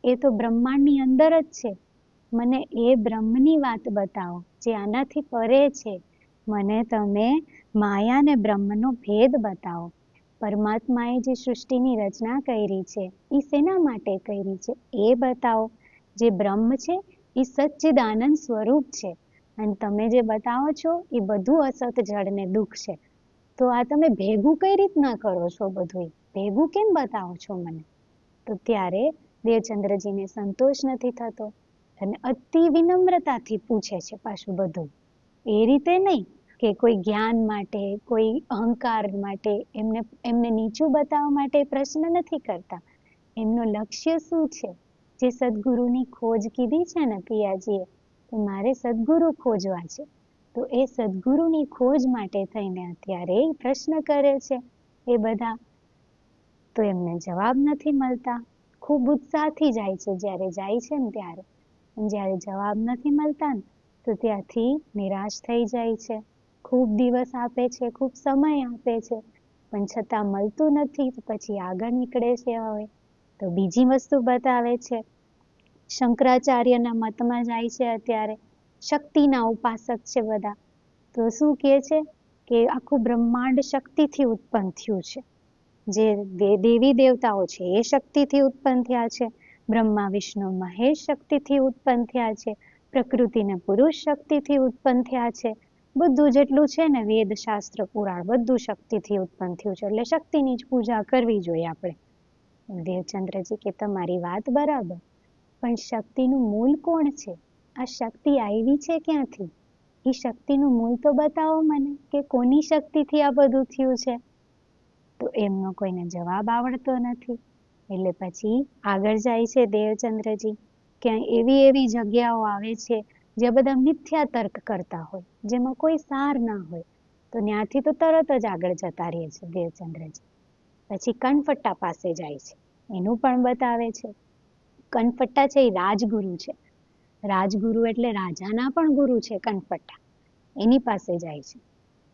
એ તો બ્રહ્માંડની અંદર જ છે, મને એ બ્રહ્મની વાત બતાવો જે આનાથી પરે છે. મને તમે માયા ને બ્રહ્મનો ભેદ બતાવો. પરમાત્માએ જે સૃષ્ટિની રચના કરી છે એ શેના માટે કરી છે એ બતાવો. જે બ્રહ્મ છે એ સચ્ચિદાનંદ સ્વરૂપ છે, અને તમે જે બતાવો છો એ બધું અસત જળ ને દુઃખ છે. તો આ તમે ભેગું કઈ રીતના કરો છો, બધું ભેગું કેમ બતાવો છો મને? તો ત્યારે દેવચંદ્રજીને સંતોષ નથી થતો અને અતિ વિનમ્રતાથી પૂછે છે પાછું બધું. એ રીતે નહીં કે કોઈ જ્ઞાન માટે, કોઈ અહંકાર માટે, એમને નીચું બતાવવા માટે પ્રશ્ન નથી કરતા. એમનું લક્ષ્ય શું છે? જે સદગુરુની ખોજ કીધી છે ને પિયાજીએ, કે મારે સદગુરુ ખોજવા છે, તો એ સદગુરુની ખોજ માટે થઈને અત્યારે પ્રશ્ન કરે છે એ બધા. તો એમને જવાબ નથી મળતા. ખૂબ ઉત્સાહથી જાય છે, જ્યારે જાય છે ને ત્યારે, જ્યારે જવાબ નથી મળતા ને તો ત્યાંથી નિરાશ થઈ જાય છે. ખૂબ દિવસ આપે છે, ખૂબ સમય આપે છે, પણ છતાં મળતું નથી. તો પછી આગળ નીકળે છે. હવે તો બીજી વસ્તુ બતાવે છે, શંકરાચાર્યના મતમાં જાય છે. અત્યારે શક્તિના ઉપાસક છે બધા. તો શું કહે છે કે આખું બ્રહ્માંડ શક્તિથી ઉત્પન્ન થયું છે. જે દેવી દેવતાઓ છે એ શક્તિથી ઉત્પન્ન થયા છે, બ્રહ્મા વિષ્ણુ મહેશ શક્તિથી ઉત્પન્ન થયા છે, પ્રકૃતિ ને પુરુષ શક્તિથી ઉત્પન્ન થયા છે. બધું જેટલું છે ને વેદ શાસ્ત્ર પુરાણ બધું શક્તિથી ઉત્પન્ન થયું છે, એટલે શક્તિની જ પૂજા કરવી જોઈએ આપણે. દેવચંદ્રજી કે તમારી વાત બરાબર, પણ શક્તિનું મૂળ કોણ છે? આ શક્તિ આવી છે ક્યાંથી? એ શક્તિનું મૂળ તો બતાવો મને, કે કોની શક્તિથી આ બધું થયું છે? તો એમનો કોઈને જવાબ આવડતો નથી. એટલે પછી આગળ જાય છે દેવચંદ્રજી. ક્યાંય એવી એવી જગ્યાઓ આવે છે જ્યાં બધા મિથ્યા તર્ક કરતા હોય, જેમાં કોઈ સાર ના હોય, તો ત્યાંથી તો તરત જ આગળ જતા રહે છે દેવચંદ્રજી. પછી કનફટ્ટા પાસે જાય છે, એનું પણ બતાવે છે. કનફટ્ટા છે એ રાજગુરુ છે. રાજગુરુ એટલે રાજાના પણ ગુરુ છે કનફટ્ટા. એની પાસે જાય છે,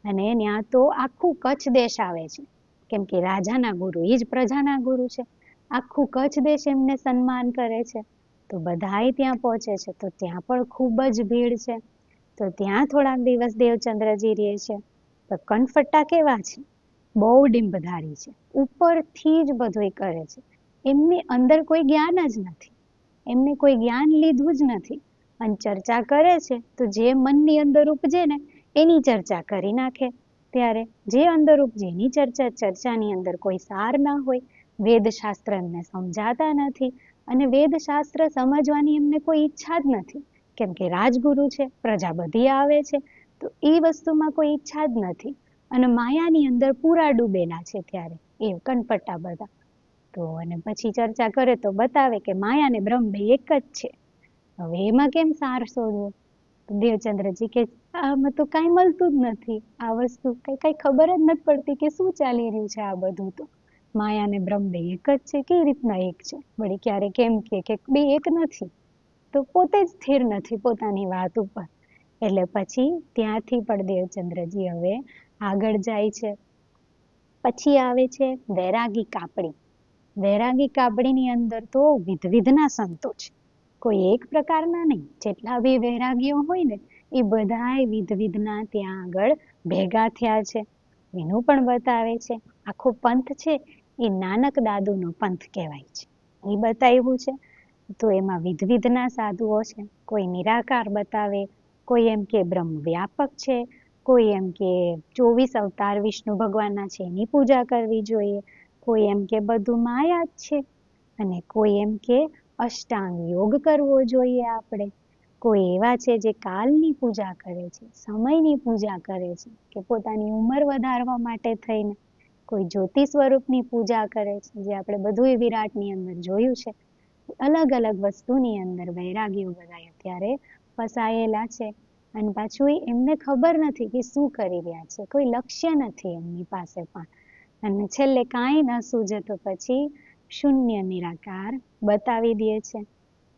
અને ત્યાં તો આખું કચ્છ દેશ આવે છે, કેમ કે રાજાના ગુરુ એ જ પ્રજાના ગુરુ છે. આખું કચ્છ દેશ એમને સન્માન કરે છે. તો બધાય ત્યાં પહોંચે છે. તો ત્યાં પણ ખૂબ જ ભીડ છે. તો ત્યાં થોડાક દિવસ દેવચંદ્રજી રહે છે. તો કનફટ્ટા કેવા છે? બહુ ડિંભધારી છે, ઉપરથી જ બધું કરે છે. એમની અંદર કોઈ જ્ઞાન જ નથી, એમને કોઈ જ્ઞાન લીધું જ નથી, અને ચર્ચા કરે છે તો જે મનની અંદર ઉપજે ને એની ચર્ચા કરી નાખે. ત્યારે જે અંદર ઉપજે એની ચર્ચાની અંદર કોઈ સાર ના હોય. વેદશાસ્ત્ર એમને સમજાતા નથી, અને વેદશાસ્ત્ર સમજવાની એમને કોઈ ઈચ્છા જ નથી, કેમ કે રાજગુરુ છે, પ્રજા બધી આવે છે, તો એ વસ્તુમાં કોઈ ઈચ્છા જ નથી, અને માયાની અંદર પૂરા ડૂબેલા છે. ત્યારે એ કનફટ્ટા બધા તો, અને પછી ચર્ચા કરે તો બતાવે કે માયા ને બ્રહ્મ બે એક જ છે. હવે એમાં કેમ સાર શોધવો? દેવચંદ્રજી કે આમાં તો કાંઈ મળતું જ નથી, આ વસ્તુ કઈ ખબર જ નથી પડતી કે શું ચાલી રહ્યું છે. આ બધું તો માયા ને બ્રહ્મ બે એક જ છે, કેવી રીતના એક છે? વળી ક્યારે કેમ કે બે એક નથી, તો પોતે જ સ્થિર નથી પોતાની વાત ઉપર. એટલે પછી ત્યાંથી પણ દેવચંદ્રજી હવે આગળ જાય છે. પછી આવે છે વૈરાગી કાપડી. વૈરાગી કાપડીની અંદર તો વિધવિધના સંતો છે, કોઈ એક પ્રકારના નહીં. જેટલા બી વૈરાગીઓ હોય ને એ બધાય વિધવિધના ત્યાં આગળ ભેગા થયા છે. એનું પણ બતાવે છે. આખો પંથ છે એ નાનક દાદુનો પંથ કહેવાય છે, એ બતાવ્યું છે. તો એમાં વિધવિધના સાધુઓ છે. કોઈ નિરાકાર બતાવે, કોઈ એમ કે બ્રહ્મ વ્યાપક છે, કોઈ એમ કે 24 અવતાર વિષ્ણુ ભગવાનના છે એની પૂજા કરવી જોઈએ, કોઈ એમ કે બધું માયા જ છે, અને કોઈ એમ કે અષ્ટાંગ યોગ કરવો જોઈએ આપણે. કોઈ એવા છે જે કાલની પૂજા કરે છે, સમયની પૂજા કરે છે, કે પોતાની ઉંમર વધારવા માટે થઈને કોઈ જ્યોતિ સ્વરૂપની પૂજા કરે છે, જે આપણે બધું વિરાટની અંદર જોયું છે. અલગ અલગ વસ્તુની અંદર વૈરાગીઓ બધા અત્યારે ફસાયેલા છે, અને પાછું એમને ખબર નથી કે શું કરી રહ્યા છે, કોઈ લક્ષ્ય નથી એમની પાસે પણ. અને છેલ્લે કાંઈ ન સૂઝે તો પછી શૂન્ય નિરાકાર બતાવી દે છે.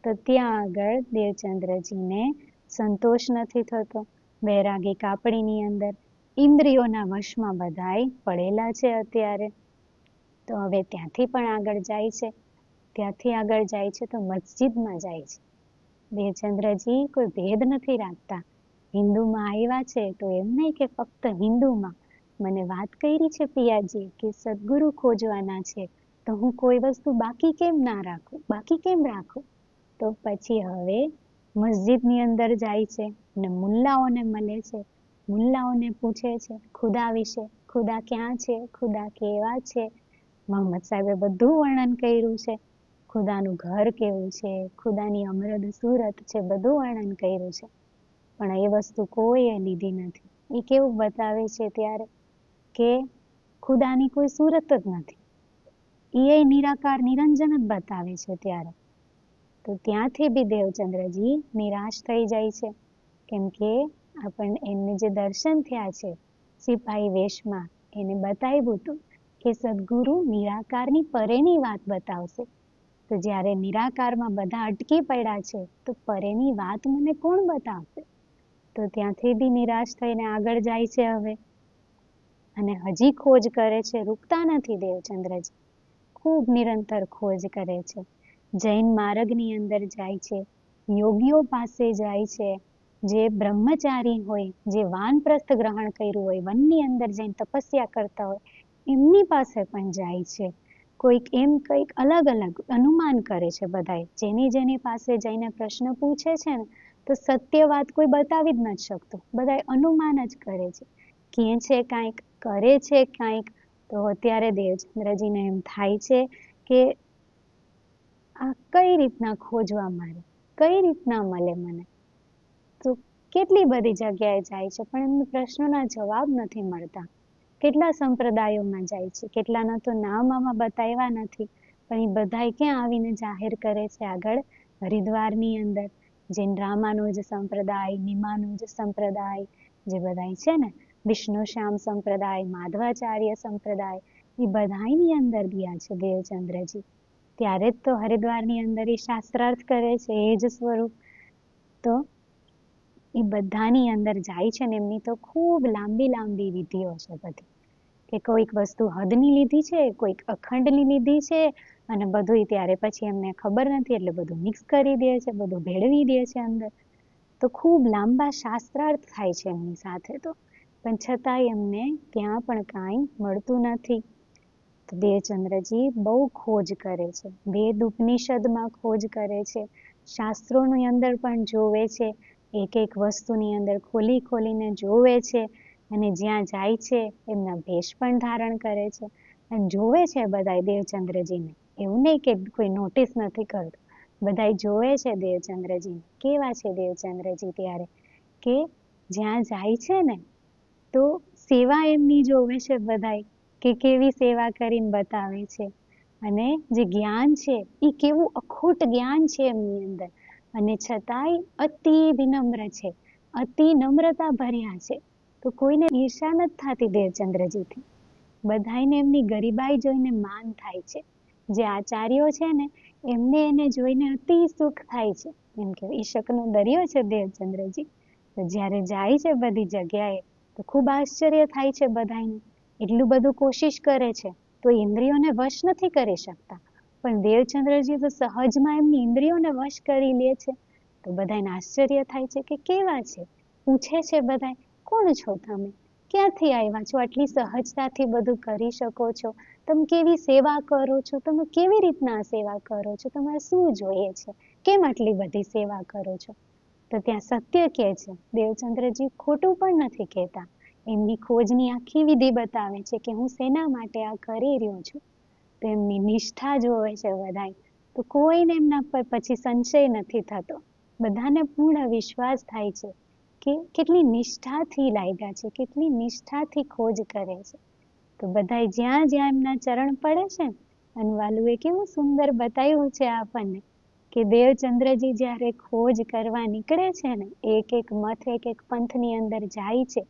તો ત્યાં આગળ દેવચંદ્રજીને સંતોષ નથી થતો. વૈરાગી કાપડીની અંદર ઇન્દ્રિયોના વશમાં બધાય પડેલા છે અત્યારે. તો હવે ત્યાંથી પણ આગળ જાય છે. ત્યાંથી આગળ જાય છે તો મસ્જિદમાં જાય છે. દેવચંદ્રજી કોઈ ભેદ નથી રાખતા. હિન્દુમાં આવ્યા છે તો એમ નહીં કે ફક્ત હિન્દુમાં. મને વાત કરી છે પિયાજી કે સદગુરુ ખોજવાના છે, તો હું કોઈ વસ્તુ બાકી કેમ ના રાખું, બાકી કેમ રાખું? તો પછી હવે મસ્જિદની અંદર જાય છે અને મુલ્લાઓને મળે છે. મુલ્લાઓને પૂછે છે ખુદા વિશે, ખુદા ક્યાં છે, ખુદા કેવા છે. મોહમ્મદ સાહેબે બધું વર્ણન કર્યું છે. ખુદાનું ઘર કેવું છે, ખુદાની અમરદ સુરત છે, બધું વર્ણન કર્યું છે. પણ એ વસ્તુ કોઈએ લીધી નથી. એ કેવું બતાવે છે ત્યારે કે ખુદાની કોઈ સુરત જ નથી. એ નિરાકાર નિરંજન જ બતાવે છે ત્યારે. તો ત્યાંથી બી દેવચંદ્રજી નિરાશ થઈ જાય છે, કેમ કે એમને જે દર્શન થયા છે સિપાહી વેશમાં, એને બતાવ્યું હતું કે સદગુરુ નિરાકારની પરેની વાત બતાવશે. તો જ્યારે નિરાકારમાં બધા અટકી પડ્યા છે તો પરેની વાત મને કોણ બતાવશે? તો ત્યાંથી બી નિરાશ થઈને આગળ જાય છે હવે, અને હજી ખોજ કરે છે. રૂકતા નથી દેવચંદ્રજી, ખૂબ નિરંતર ખોજ કરે છે. જૈન માર્ગની અંદર જાય છે, યોગીઓ પાસે જાય છે, જે બ્રહ્મચારી હોય, જે વાનપ્રસ્થ ગ્રહણ કર્યું હોય, વનની અંદર જઈને તપસ્યા કરતા હોય, એમની પાસે પણ જાય છે. કોઈક એમ કંઈક અલગ અલગ અનુમાન કરે છે બધાય. જેની પાસે જઈને પ્રશ્ન પૂછે છે ને, તો સત્ય વાત કોઈ બતાવી જ નથી શકતું. બધાય અનુમાન જ કરે છે, કહે છે કાંઈક, કરે છે કાંઈક. તો અત્યારે દેવચંદ્રજીને એમ થાય છે કે આ કઈ રીતના ખોજવા મારે, કઈ રીતના મળે મને? તો કેટલી બધી જગ્યાએ જાય છે પણ એમને પ્રશ્નોના જવાબ નથી મળતા. કેટલા સંપ્રદાયોમાં જાય છે, કેટલાના તો નામ આમાં બતાવ્યા નથી, પણ એ બધાય ક્યાં આવીને જાહેર કરે છે આગળ હરિદ્વારની અંદર. જૈન રામાનુજ સંપ્રદાય, નિમાનુજ સંપ્રદાય, જે બધાય છે ને, વિષ્ણુ શ્યામ સંપ્રદાય, માધવાચાર્ય સંપ્રદાય, એ બધાયની અંદર ગયા છે દેવચંદ્રજી. ત્યારે જ તો હરિદ્વારની અંદર એ શાસ્ત્રાર્થ કરે છે, એ જ સ્વરૂપ. તો એ બધાની અંદર જાય છે ને એમની તો ખૂબ લાંબી લાંબી વિધિઓ છે બધી, કે કોઈક વસ્તુ હદની લીધી છે, કોઈક અખંડની લીધી છે, અને બધું ત્યારે પછી એમને ખબર નથી એટલે બધું મિક્સ કરી દે છે, બધું ભેળવી દે છે અંદર. તો ખૂબ લાંબા શાસ્ત્રાર્થ થાય છે એમની સાથે તો, પણ છતાંય એમને ત્યાં પણ કાંઈ મળતું નથી. તો દેવચંદ્રજી બહુ ખોજ કરે છે, વેદ ઉપનિષદમાં ખોજ કરે છે, શાસ્ત્રોની અંદર પણ જોવે છે, એક એક વસ્તુની અંદર ખોલી ખોલીને જોવે છે, અને જ્યાં જાય છે એમના ભેષ પણ ધારણ કરે છે, અને જોવે છે બધાય દેવચંદ્રજીને. એવું નહીં કે કોઈ નોટિસ નથી કરતું, બધાય જોવે છે દેવચંદ્રજીને. કેવા છે દેવચંદ્રજી ત્યારે કે જ્યાં જાય છે ને તો સેવા એમની જોવે છે બધાય, કે કેવી સેવા કરીને બતાવે છે. અને જે જ્ઞાન છે એ કેવું અખૂટ જ્ઞાન છે એમની અંદર, અને છતાંય અતિ વિનમ્ર છે, અતિ નમ્રતા ભર્યા છે. તો કોઈને ઈર્ષા નથી થતી દેવચંદ્રજીથી. બધાયને એમની ગરીબાઈ જોઈને માન થાય છે. જે આચાર્યો છે ને એમને એને જોઈને અતિ સુખ થાય છે. એમ કે ઈશકનો દરિયો છે દેવચંદ્રજી. તો જ્યારે જાય છે બધી જગ્યાએ તો ખૂબ આશ્ચર્ય થાય છે બધાયને. એટલું બધું કોશિશ કરે છે તો ઇન્દ્રિયોને વશ નથી કરી શકતા, પણ દેવચંદ્રજી તો સહજમાં એમની ઇન્દ્રિયોને વશ કરી લે છે. તો બધાયને આશ્ચર્ય થાય છે કે કેવા છે. પૂછે છે બધાય, કોણ છો તમે, ક્યાંથી આવ્યા છો, આટલી સહજતાથી બધું કરી શકો છો, તમે કેવી સેવા કરો છો, તમે કેવી રીતના સેવા કરો છો, તમારે શું જોઈએ છે, કેમ આટલી બધી સેવા કરો છો? તો ત્યાં સત્ય કહે છે દેવચંદ્રજી, ખોટું પણ નથી કહેતા. એમની ખોજની આખી વિધિ બતાવે છે કે હું શેના માટે આ કરી રહ્યો છું. તો એમની નિષ્ઠા જોવે છે બધાય. તો કોઈને એમના પર પછી સંશય નથી થતો. બધાને પૂર્ણ વિશ્વાસ થાય છે કે કેટલી નિષ્ઠાથી લાગ્યા છે, કેટલી નિષ્ઠાથી ખોજ કરે છે. તો બધાય જ્યાં જ્યાં એમના ચરણ પડે છે, અને વાલુએ કેવું સુંદર બતાવ્યું છે આપણને કે દેવચંદ્રજી જ્યારે ખોજ કરવા નીકળે છે ને, એક એક મથ એક એક પંથની અંદર જાય છે,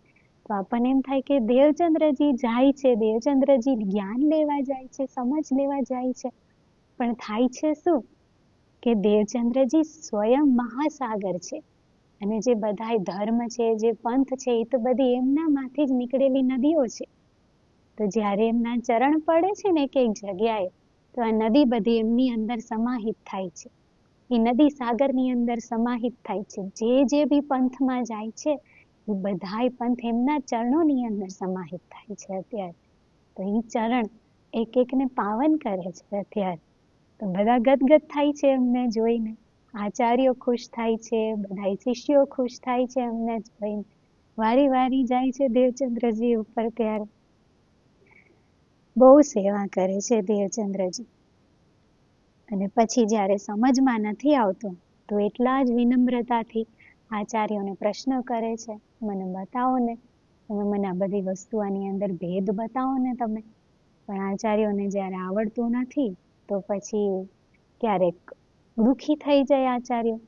તો આપણને એમ થાય કે દેવચંદ્રજી જાય છે, દેવચંદ્રજી જ્ઞાન લેવા જાય છે, સમજ લેવા જાય છે. પણ થાય છે શું કે દેવચંદ્રજી સ્વયં મહાસાગર છે, અને જે બધાય ધર્મ છે, જે પંથ છે, એ તો બધી એમનામાંથી જ નીકળેલી નદીઓ છે. તો જ્યારે એમના ચરણ પડે છે ને એક જગ્યાએ, તો આ નદી બધી એમની અંદર સમાહિત થાય છે. એ નદી સાગરની અંદર સમાહિત થાય છે. જે બી પંથમાં જાય છે, એ બધાય પંથ એમના ચરણોની અંદર સમાહિત થાય છે અત્યારે. તો એ ચરણ એક એકને પાવન કરે છે અત્યારે. તો બધા ગદગદ થાય છે એમને જોઈને. આચાર્યો ખુશ થાય છે, બધા શિષ્યો ખુશ થાય છે એમને જોઈને. વારી વારી જાય છે દેવચંદ્રજી ઉપર ત્યારે. બહુ સેવા કરે છે દેવચંદ્રજી. અને પછી જ્યારે સમજમાં નથી આવતું, તો એટલા જ વિનમ્રતાથી આચાર્યોને પ્રશ્ન કરે છે, મને બતાવો ને, તમે મને આ બધી વસ્તુ આની અંદર ભેદ બતાવો ને તમે. પણ આચાર્યોને જ્યારે આવડતું નથી, તો પછી ક્યારેક દુઃખી થઈ જાય આચાર્યો.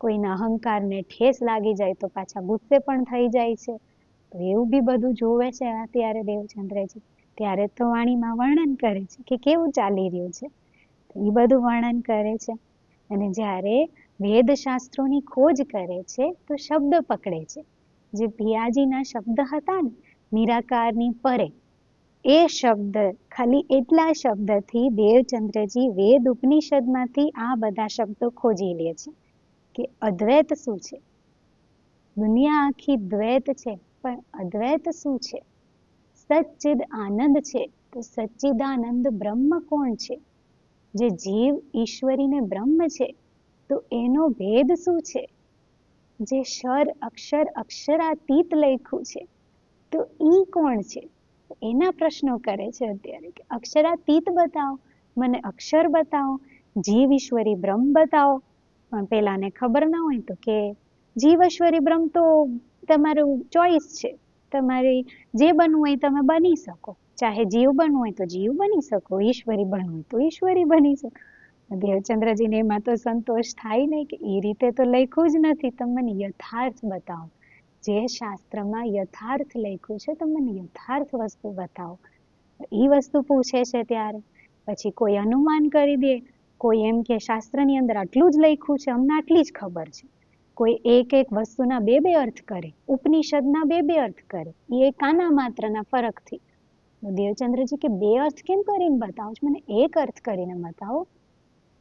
કોઈના અહંકારને ઠેસ લાગી જાય તો પાછા ગુસ્સે પણ થઈ જાય છે. તો એવું બી બધું જોવે છે અત્યારે દેવચંદ્રજી. ત્યારે તો વાણીમાં વર્ણન કરે છે કે કેવું ચાલી રહ્યું છે, એ બધું વર્ણન કરે છે. અને જ્યારે વેદશાસ્ત્રોની ખોજ કરે છે, તો શબ્દ પકડે છે. જે પિયાજીના શબ્દ હતા ને, નિરાકારની પરે, એ શબ્દ, ખાલી એટલા શબ્દથી દેવચંદ્રજી વેદ ઉપનિષદમાંથી આ બધા શબ્દો ખોજી લે છે કે અદ્વૈત શું છે. દુનિયા આખી દ્વૈત છે, પણ અદ્વૈત શું છે. સચ્ચિદ આનંદ છે, તો સચ્ચિદાનંદ બ્રહ્મ કોણ છે. જે જીવ ઈશ્વરીને બ્રહ્મ છે, તો એનો ભેદ શું છે. જે ક્ષર અક્ષર અક્ષરાતીત લખ્યું છે, તો ઈ કોણ છે. એના પ્રશ્નો કરે છે અત્યારે કે અક્ષરાતીત બતાવો, મને અક્ષર બતાવો, જીવ ઈશ્વરી બ્રહ્મ બતાવો. પણ પેલાને ખબર ના હોય તો કે જીવ ઈશ્વરી બ્રહ્મ તો તમારું ચોઈસ છે, તમારી જે બનવું હોય તમે બની શકો. ચાહે જીવ બનવું હોય તો જીવ બની શકો, ઈશ્વરી બનવું હોય તો ઈશ્વરી બની શકો. દેવચંદ્રજીને એમાં તો સંતોષ થાય નહીં કે એ રીતે તો લખ્યું જ નથી, તમે મને યથાર્થ બતાવો. જે શાસ્ત્રમાં યથાર્થ લખ્યું છે, તમે મને યથાર્થ વસ્તુ બતાવો. એ વસ્તુ પૂછે છે ત્યારે. પછી કોઈ અનુમાન કરી દે, કોઈ એમ કે શાસ્ત્રની અંદર આટલું જ લખ્યું છે, અમને આટલી જ ખબર છે. કોઈ એક એક વસ્તુના બે બે અર્થ કરે, ઉપનિષદના બે બે અર્થ કરે, એ કાના માત્રના ફરકથી. દેવચંદ્રજી કે બે અર્થ કેમ કરીને બતાવો છો, મને એક અર્થ કરીને બતાવો.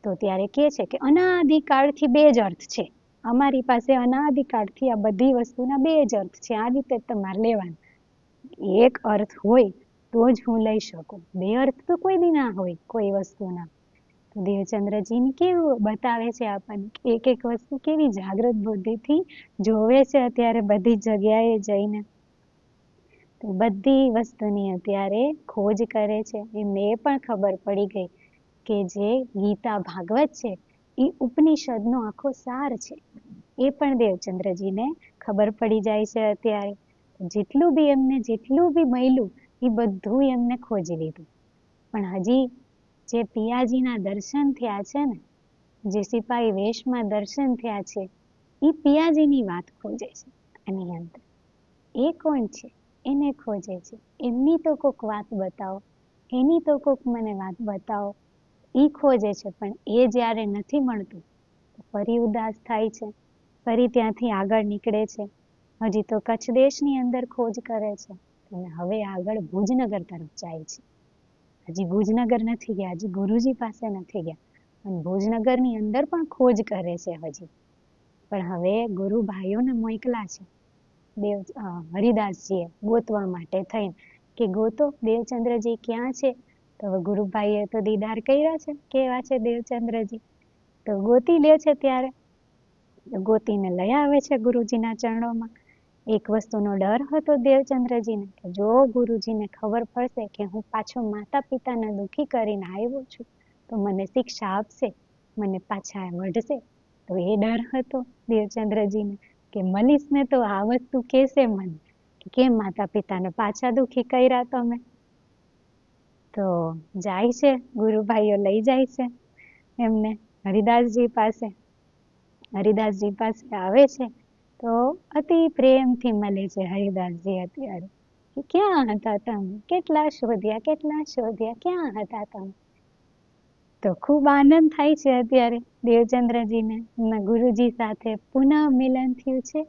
તો ત્યારે કહે છે કે અનાદિકાળથી બે જ અર્થ છે, અમારી પાસે અનાદિકાળથી આ બધી વસ્તુના બે જ અર્થ છે, આ રીતે તમારે લેવાનું. એક અર્થ હોય તો જ હું લઈ શકું, બે અર્થ તો કોઈ દી ના હોય કોઈ વસ્તુના. તો દેવચંદ્રજીને કેવું બતાવે છે આપણને, એક એક વસ્તુ કેવી જાગૃત બુદ્ધિથી જોવે છે અત્યારે બધી જગ્યાએ જઈને. તો બધી વસ્તુની અત્યારે ખોજ કરે છે. એમને એ પણ ખબર પડી ગઈ કે જે ગીતા ભાગવત છે, એ ઉપનિષદનો આખો સાર છે. એ પણ દેવચંદ્રજીને ખબર પડી જાય છે અત્યારે. જેટલું બી એમને જેટલું બી મળ્યું, એ બધું એમને ખોજી લીધું. પણ હજી જે પિયાજીના દર્શન થયા છે ને, જે સિપાહી વેશમાં દર્શન થયા છે, એ પિયાજીની વાત ખોજે છે. એની અંદર એ કોણ છે એને ખોજે છે. એમની તો કોક વાત બતાવો, એની તો કોક મને વાત બતાવો, એ ખોજે છે. પણ એ જ્યારે નથી મળતું, ફરી ઉદાસ થાય છે, ફરી ત્યાંથી આગળ નીકળે છે. હજી તો કચ્છ દેશની અંદર ખોજ કરે છે, અને હવે આગળ ભુજનગર તરફ જાય છે. હજી ભુજનગર નથી ગયા, હજી ગુરુજી પાસે નથી ગયા, અને ભુજનગરની અંદર પણ ખોજ કરે છે હજી. પણ હવે ગુરુ ભાઈઓને મોકલા છે હરિદાસજીએ ગોતવા માટે થઈને કે ગોતો દેવચંદ્રજી ક્યાં છે. તો હવે ગુરુભાઈએ તો દીદાર કર્યા છે, કેવા છે દેવચંદ્રજી. તો ગોતી લે છે ત્યારે, ગોતીને લઈ આવે છે ગુરુજીના ચરણોમાં. એક વસ્તુનો ડર હતો દેવચંદ્રજીને કે જો ગુરુજીને ખબર પડશે કે હું પાછો માતા પિતાને દુઃખી કરીને આવ્યો છું તો મને શિક્ષા આપશે, મને પાછા વઢશે. તો એ ડર હતો દેવચંદ્રજીને કે મનીષને તો આ વસ્તુ કહેશે મને કે કેમ માતા પિતાને પાછા દુઃખી કર્યા તમે. તો જાય છે, ગુરુભાઈઓ લઈ જાય છે એમને હરિદાસજી પાસે. હરિદાસજી પાસે આવે છે તો અતિ પ્રેમથી મળે છે હરિદાસજી અત્યારે કે ક્યાં હતા તમે, કેટલા શોધ્યા, ક્યાં હતા તમે. તો ખૂબ આનંદ થાય છે અત્યારે દેવચંદ્રજીને. ગુરુજી સાથે પુનઃ મિલન થયું છે.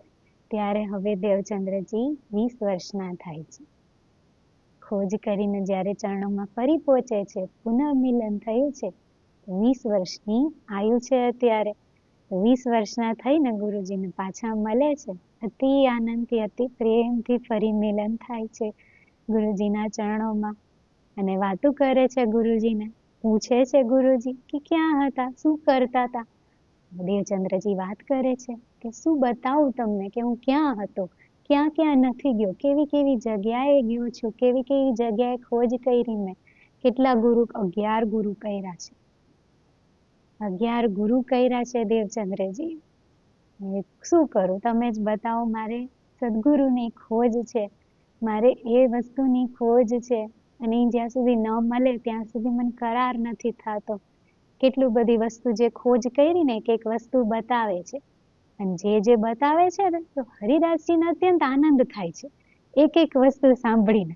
ત્યારે હવે દેવચંદ્રજી 20 વર્ષના થાય છે. ખોજ કરીને જ્યારે ચરણોમાં ફરી પહોંચે છે, પુનઃ મિલન થયું છે, 20 વર્ષની આયુ છે અત્યારે. 20 વર્ષના થઈને ગુરુજીને પાછા મળે છે. અતિ આનંદથી અતિ પ્રેમથી ફરી મિલન થાય છે ગુરુજીના ચરણોમાં અને વાતો કરે છે ગુરુજીને. પૂછે છે ગુરુજી કે ક્યાં હતા, શું કરતા હતા. દેવચંદ્રજી વાત કરે છે કે શું બતાવું તમને કે હું ક્યાં હતો, ક્યાં ક્યાં નથી ગયો, કેવી કેવી જગ્યાએ ગયો છું, કેવી કેવી જગ્યાએ ખોજ કરી મેં. કેટલા ગુરુ, 11 ગુરુ કર્યા છે. 11 ગુરુ કર્યા છે દેવચંદ્રજી. શું કરું, તમે જ બતાવો. મારે સદગુરુની ખોજ છે, મારે એ વસ્તુની ખોજ છે અને જ્યાં સુધી ન મળે ત્યાં સુધી મને કરાર નથી થતો. કેટલું બધી વસ્તુ જે ખોજ કરી ને એક વસ્તુ બતાવે છે અને જે બતાવે છે ને તો હરિદાસજીને અત્યંત આનંદ થાય છે એક વસ્તુ સાંભળીને.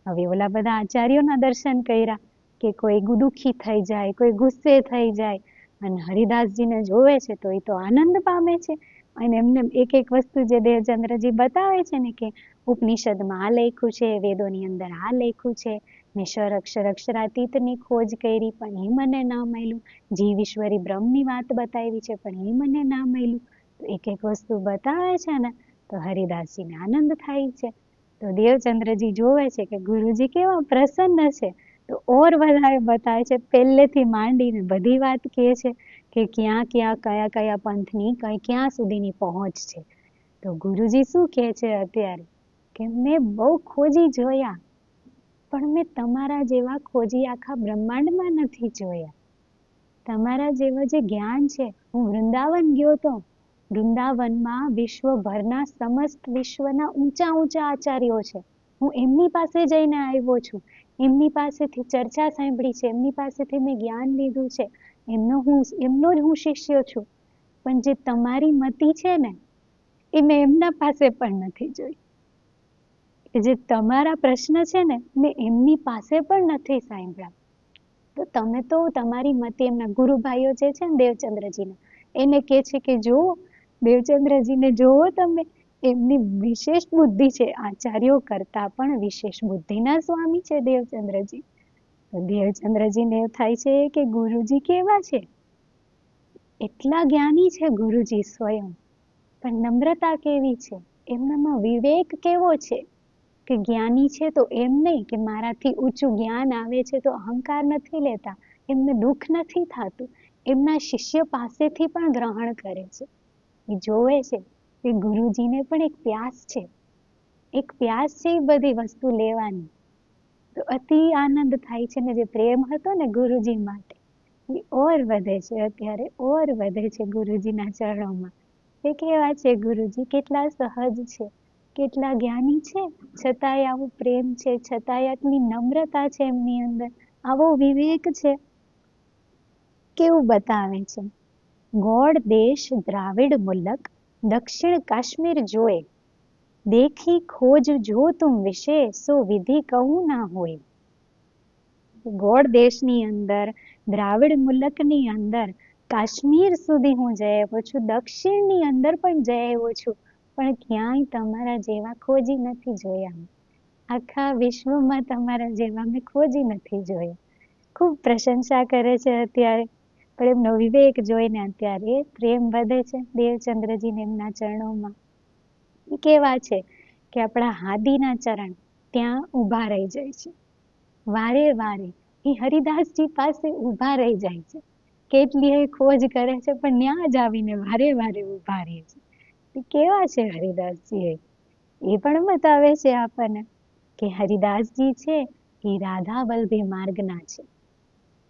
હવે ઓલા બધા આચાર્યોના દર્શન કર્યા કે કોઈ દુઃખી થઈ જાય, કોઈ ગુસ્સે થઈ જાય અને હરિદાસજીને જોવે છે તો એ તો આનંદ પામે છે. અને એમને એક વસ્તુ જે દેવચંદ્રજી બતાવે છે ને કે ઉપનિષદમાં આ લખ્યું છે, વેદોની અંદર આ લખ્યું છે, મેં અક્ષરાતીતની ખોજ કરી પણ એ મને ના મળ્યું, જીવ ઈશ્વરી બ્રહ્મની વાત બતાવી છે પણ એ મને ના મળ્યું. તો એક વસ્તુ બતાવે છે ને તો હરિદાસજીને આનંદ થાય છે. તો દેવચંદ્રજી જોવે છે કે ગુરુજી કેવા પ્રસન્ન છે તો ઓર વધારે બતાવે છે. પહેલેથી માંડીને બધી વાત કહે છે કે ક્યાં ક્યાં કયા કયા પંથની ક્યાં સુધીની પહોંચ છે. તો ગુરુજી શું કહે છે અત્યારે કે મેં બહુ ખોજી જોયા પણ મેં તમારા જેવા ખોજી આખા બ્રહ્માંડમાં નથી જોયા. તમારા જેવા જે જ્ઞાન છે, હું વૃંદાવન ગયો તો વૃંદાવનમાં વિશ્વભરના સમસ્ત વિશ્વના ઊંચા ઊંચા આચાર્યો છે. હું એમની પાસે જઈને આવ્યો છું, એમની પાસેથી ચર્ચા સાંભળી છે, એમની પાસેથી મેં જ્ઞાન લીધું છે, એમનો જ હું શિષ્ય છું. પણ જે તમારી મતિ છે ને એ મેં એમના પાસે પણ નથી જોઈ. જે તમારા પ્રશ્ન છે ને મેં એમની પાસે પણ નથી સાંભળ્યા. તો તમે તો તમારી મતે એમના ગુરુભાઈઓ જે છે ને દેવચંદ્રજીને એને કહે છે કે જુઓ દેવચંદ્રજીને જોવો તમે, એમની વિશેષ બુદ્ધિ છે, આચાર્યો કરતા પણ વિશેષ બુદ્ધિના સ્વામી છે દેવચંદ્રજી. તો દેવચંદ્રજીને એવું થાય છે કે ગુરુજી કેવા છે, એટલા જ્ઞાની છે ગુરુજી સ્વયં, પણ નમ્રતા કેવી છે, એમનામાં વિવેક કેવો છે કે જ્ઞાની છે તો એમ નહીં કે મારાથી ઊંચું જ્ઞાન આવે છે તો અહંકાર નથી લેતા, એમને દુઃખ નથી થતું, એમના શિષ્ય પાસેથી પણ ગ્રહણ કરે છે. એ જોવે છે કે ગુરુજીને પણ એક પ્યાસ છે, એક પ્યાસ છે એ બધી વસ્તુ લેવાની. તો અતિ આનંદ થાય છે ને જે પ્રેમ હતો ને ગુરુજી માટે એ ઓર વધે છે. અત્યારે ઓર વધે છે ગુરુજીના ચરણોમાં. એ કેવા છે ગુરુજી, કેટલા સહજ છે, કેટલા જ્ઞાની છે, છતાંય આવો પ્રેમ છે, છતાંય આટલી નમ્રતા છે એમની અંદર, આવો વિવેક છે. કેવું બતાવે છે, ગોળ દેશ દ્રાવિડ મુલક દક્ષિણ કાશ્મીર જોએ, દેખી ખોજ જો તુમ વિશે સો વિધિ કહું ના હોય. ગોળ દેશની અંદર, દ્રાવિડ મુલકની અંદર, કાશ્મીર સુધી હું જઈ આવ્યો છું, દક્ષિણની અંદર પણ જઈ આવ્યો છું, પણ ક્યાંય તમારા જેવા ખોજી નથી જોયા. આખા વિશ્વમાં તમારા જેવા મેં ખોજી નથી જોયા. ખૂબ પ્રશંસા કરે છે અત્યારે. પણ એમનો વિવેક જોઈને અત્યારે પ્રેમ વધે છે દેવચંદ્રજીને એમના ચરણોમાં. એ કેવા છે કે આપણા હાદીના ચરણ ત્યાં ઊભા રહી જાય છે. વારે વારે એ હરિદાસજી પાસે ઊભા રહી જાય છે. કેટલી ખોજ કરે છે પણ ત્યાં જ આવીને વારે વારે ઊભા રહે છે. એ કેવા છે હરિદાસજી, એ પણ બતાવે છે આપણને કે હરિદાસજી છે એ રાધા વલ્લભી માર્ગના છે.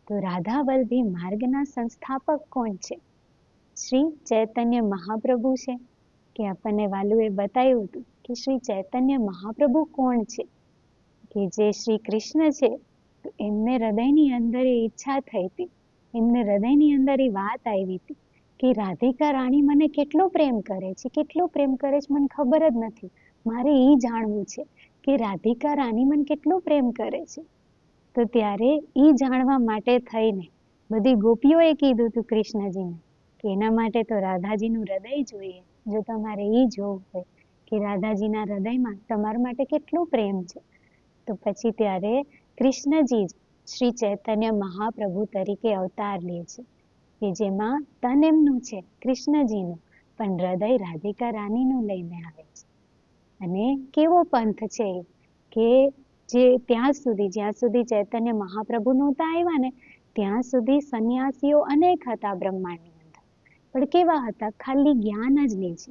તો રાધા વલ્લભી માર્ગના સંસ્થાપક કોણ છે? શ્રી ચૈતન્ય મહાપ્રભુ છે. કે આપણને વાલુએ બતાવ્યું હતું કે શ્રી ચૈતન્ય મહાપ્રભુ કોણ છે? કે જે શ્રી કૃષ્ણ છે તો એમને હૃદયની અંદર એ ઈચ્છા થઈ હતી, એમને હૃદયની અંદર એ વાત આવી હતી કે રાધિકા રાણી મને કેટલો પ્રેમ કરે છે, કેટલો પ્રેમ કરે છે મને ખબર જ નથી. મારે એ જાણવું છે કે રાધિકા રાણી મને કેટલો પ્રેમ કરે છે. તો ત્યારે એ જાણવા માટે થઈને બધી ગોપીઓએ કીધું હતું કૃષ્ણજીને કે એના માટે તો રાધાજીનું હૃદય જોઈએ. જો તમારે એ જોવું હોય કે રાધાજીના હૃદયમાં તમારા માટે કેટલો પ્રેમ છે, તો પછી ત્યારે કૃષ્ણજી જ શ્રી ચૈતન્ય મહાપ્રભુ તરીકે અવતાર લે છે કે જેમાં તન એમનું છે કૃષ્ણજીનું, પણ હૃદય રાધિકા રાણીનું લઈને આવે છે. અને કેવો પંથ છે કે જે જ્યાં સુધી ચૈતન્ય મહાપ્રભુ નહોતા આવ્યા ને ત્યાં સુધી સંન્યાસીઓ અનેક હતા બ્રહ્માંડની અંદર. પણ કેવા હતા? ખાલી જ્ઞાન જ લે છે,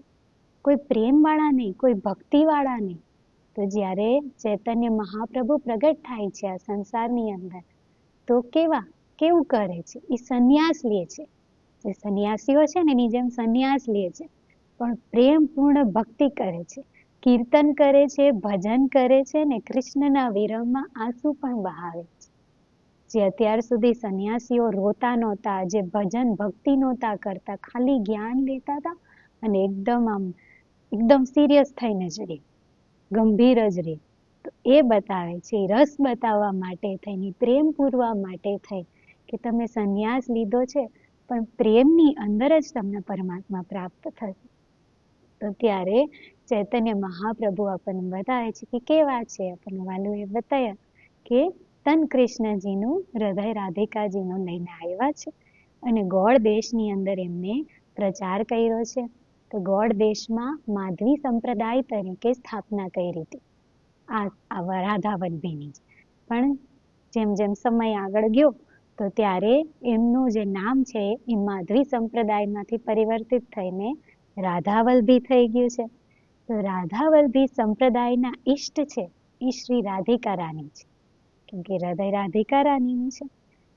કોઈ પ્રેમવાળા નહીં, કોઈ ભક્તિવાળા નહીં. તો જ્યારે ચૈતન્ય મહાપ્રભુ પ્રગટ થાય છે આ સંસારની અંદર તો કેવું કરે છે? એ સંન્યાસ લે છે. જે સંન્યાસીઓ છે ને એની જેમ સંન્યાસ લે છે, પણ પ્રેમપૂર્ણ ભક્તિ કરે છે, કીર્તન કરે છે, ભજન કરે છે ને કૃષ્ણના વિરહમાં આંસુ પણ બહાવે છે. જે અત્યાર સુધી સંન્યાસીઓ રોતા નહોતા, જે ભજન ભક્તિ નહોતા કરતા, ખાલી જ્ઞાન લેતા હતા અને એકદમ સિરિયસ થઈને જ રહે, ગંભીર જ રહે. તો એ બતાવે છે, રસ બતાવવા માટે થઈને, પ્રેમ પૂરવા માટે થઈ કે તમે સંન્યાસ લીધો છે પણ પ્રેમની અંદર જ તમને પરમાત્મા પ્રાપ્ત થશે. તો ત્યારે ચૈતન્ય મહાપ્રભુ આપણને બતાવે છે કે કેવા છે. આપણને વાલુએ બતાવ્યા કે તન કૃષ્ણજીનું હૃદય રાધિકાજીનું લઈને આવ્યા છે અને ગોળ દેશની અંદર એમને પ્રચાર કર્યો છે. તો ગોળ દેશમાં માધવી સંપ્રદાય તરીકે સ્થાપના કરી હતી આ રાધા વલ્લભીની. પણ જેમ જેમ સમય આગળ ગયો તો ત્યારે એમનું જે નામ છે એ માધવી સંપ્રદાયમાંથી પરિવર્તિત થઈને રાધા વલ્લભી થઈ ગયું છે. તો રાધા વલ્લભી સંપ્રદાયના ઈષ્ટ છે એ શ્રી રાધિકા રાણી છે, કેમ કે હૃદય રાધિકા રાણીનું છે.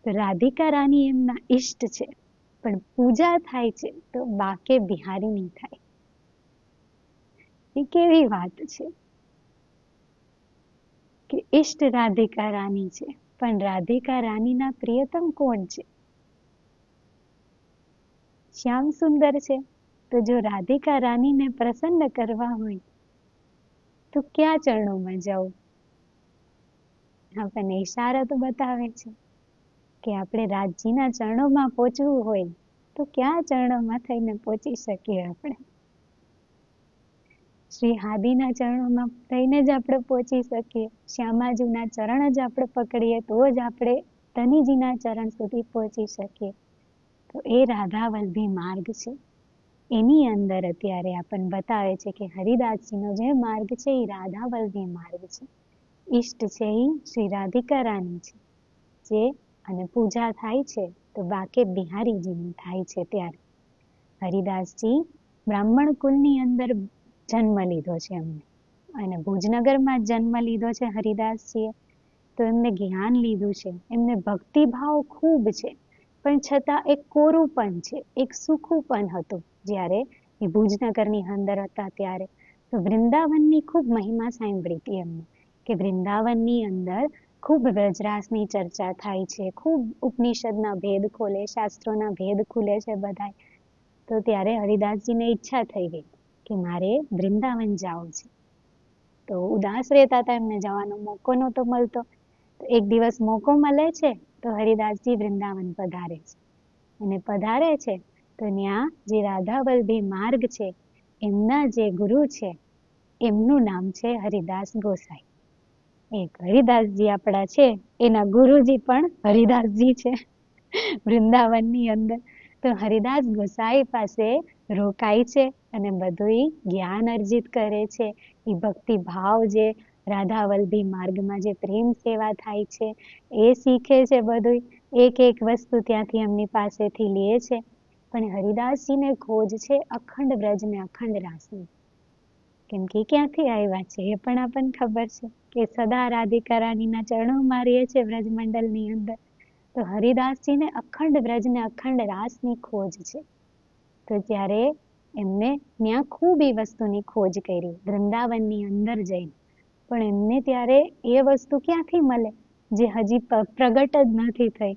તો રાધિકા રાણી એમના ઈષ્ટ છે, પણ પૂજા થાય છે તો બાકે બિહારીની થાય. એ કેવી વાત છે કે ઈષ્ટ રાધિકા રાણી છે, પણ રાધિકા રાણીના પ્રિયતમ કોણ છે? શ્યામ સુંદર છે. તો જો રાધિકા રાણીને પ્રસન્ન કરવા હોય તો ક્યાં ચરણોમાં જવું? આપણને ઈશારા તો બતાવે છે કે આપણે રાજીના ચરણોમાં પહોંચવું હોય તો ક્યાં ચરણોમાં થઈને પહોંચી શકીએ? આપણે શ્રી હાદીના ચરણોમાં થઈને જ આપણે પહોંચી શકીએ. શ્યામાજીના ચરણ જ આપણે પકડીએ તો જ આપણે ધનીજીના ચરણ સુધી પહોંચી શકીએ. તો એ રાધા વલ્લભી માર્ગ છે. એની અંદર અત્યારે આપણને બતાવે છે કે હરિદાસજીનો જે માર્ગ છે એ રાધા વલ્લભી માર્ગ છે. ઈષ્ટ છે એ શ્રી રાધિકા રાણી છે, જે અને પૂજા થાય છે તો બાકે બિહારીજીની થાય છે. ત્યારે હરિદાસજી બ્રાહ્મણ કુલની અંદર જન્મ લીધો છે એમને, અને ભુજનગરમાં જન્મ લીધો છે હરિદાસજીએ. તો એમને જ્ઞાન લીધું છે, એમને ભક્તિભાવ ખૂબ છે, પણ છતાં એક કોરુંપણ છે, એક સૂકુંપણ હતું. જ્યારે એ ભુજનગરની અંદર હતા ત્યારે તો વૃંદાવનની ખૂબ મહિમા સાંભળી હતી એમને, કે વૃંદાવનની અંદર ખૂબ વ્રજરાસની ચર્ચા થાય છે, ખૂબ ઉપનિષદના ભેદ ખોલે, શાસ્ત્રોના ભેદ ખુલે છે બધાય. તો ત્યારે હરિદાસજીને ઈચ્છા થઈ ગઈ કે મારે વૃંદાવન જવું છે. તો ઉદાસ રહેતા હતા, એમને જવાનો મોકો નહોતો મળતો. તો એક દિવસ મોકો મળે છે તો હરિદાસજી વૃંદાવન પધારે છે, અને પધારે છે તો ત્યાં જે રાધા વલ્લભી માર્ગ છે એમના જે ગુરુ છે એમનું નામ છે હરિદાસ ગોસાઈ. એક હરિદાસજી આપણા છે એના ગુરુજી પણ હરિદાસજી છે વૃંદાવનની અંદર. તો હરિદાસ ગોસાઈ પાસે રોકાય છે અને બધું જ્ઞાન અર્જિત કરે છે. એ ભક્તિ ભાવ જે રાધા વલ્લભી માર્ગમાં જે પ્રેમ સેવા થાય છે એ શીખે છે. બધું એક એક વસ્તુ ત્યાંથી એમની પાસેથી લે છે. પણ હરિદાસજીને ખોજ છે અખંડ વ્રજ ને અખંડ રાસની, કેમ કે ક્યાંથી આવ્યા છે એ પણ આપણને ખબર છે કે સદા રાધિકા રાણીના ચરણોમાં રહીએ છે વ્રજમંડળની અંદર. તો હરિદાસજીને અખંડ વ્રજને અખંડ રાસની ખોજ છે. તો ત્યારે એમને ત્યાં ખૂબ એ વસ્તુની ખોજ કરી વૃંદાવનની અંદર જઈને. પણ એમને ત્યારે એ વસ્તુ ક્યાંથી મળે જે હજી પ્રગટ જ નથી થઈ.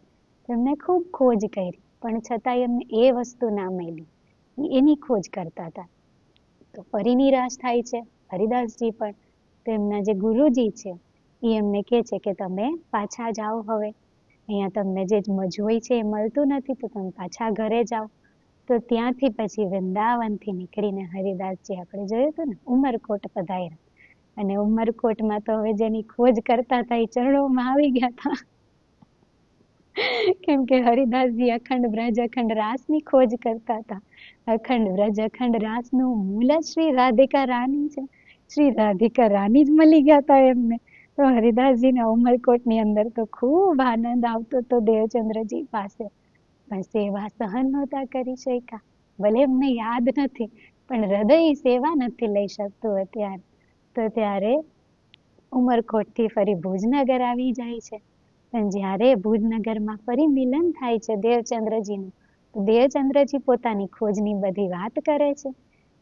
એમને ખૂબ ખોજ કરી પણ છતાં એમને એ વસ્તુ ના મળી. એની ખોજ કરતા હતા. તો ફરી નિરાશ થાય છે હરિદાસજી પણ. તો એમના જે ગુરુજી છે એ એમને કહે છે કે તમે પાછા જાઓ, હવે અહીંયા તમને જે જોઈ છે એ મળતું નથી, તો તમે પાછા ઘરે જાઓ. તો ત્યાંથી પછી વૃંદાવનથી નીકળીને હરિદાસજી આપણે જોયું હતું ને ઉમરકોટ પધાર્યા. અને ઉમરકોટમાં તો હવે જેની ખોજ કરતા હતા એ ચરણોમાં આવી ગયા હતા. કેમ કે હરિદાસજી અખંડ વ્રજ અખંડ રાસની ખોજ કરતા હતા. અખંડ વ્રજ અખંડ રાસનું મૂળ જ શ્રી રાધિકા રાણી છે. શ્રી રાધિકા રાણી જ મળી ગયા હતા એમને. તો હરિદાસજીના ઉમરકોટની અંદર તો ખૂબ આનંદ આવતો હતો દેવચંદ્રજી પાસે. પણ સેવા સહન નહોતા કરી શક્યા. ભલે એમને યાદ નથી પણ હૃદય સેવા નથી લઈ શકતું અત્યારે. તો ત્યારે ઉમરકોટથી ફરી ભુજનગર આવી જાય છે. પણ જ્યારે ભુજનગરમાં ફરી મિલન થાય છે દેવચંદ્રજીનું, તો દેવચંદ્રજી પોતાની ખોજની બધી વાત કરે છે.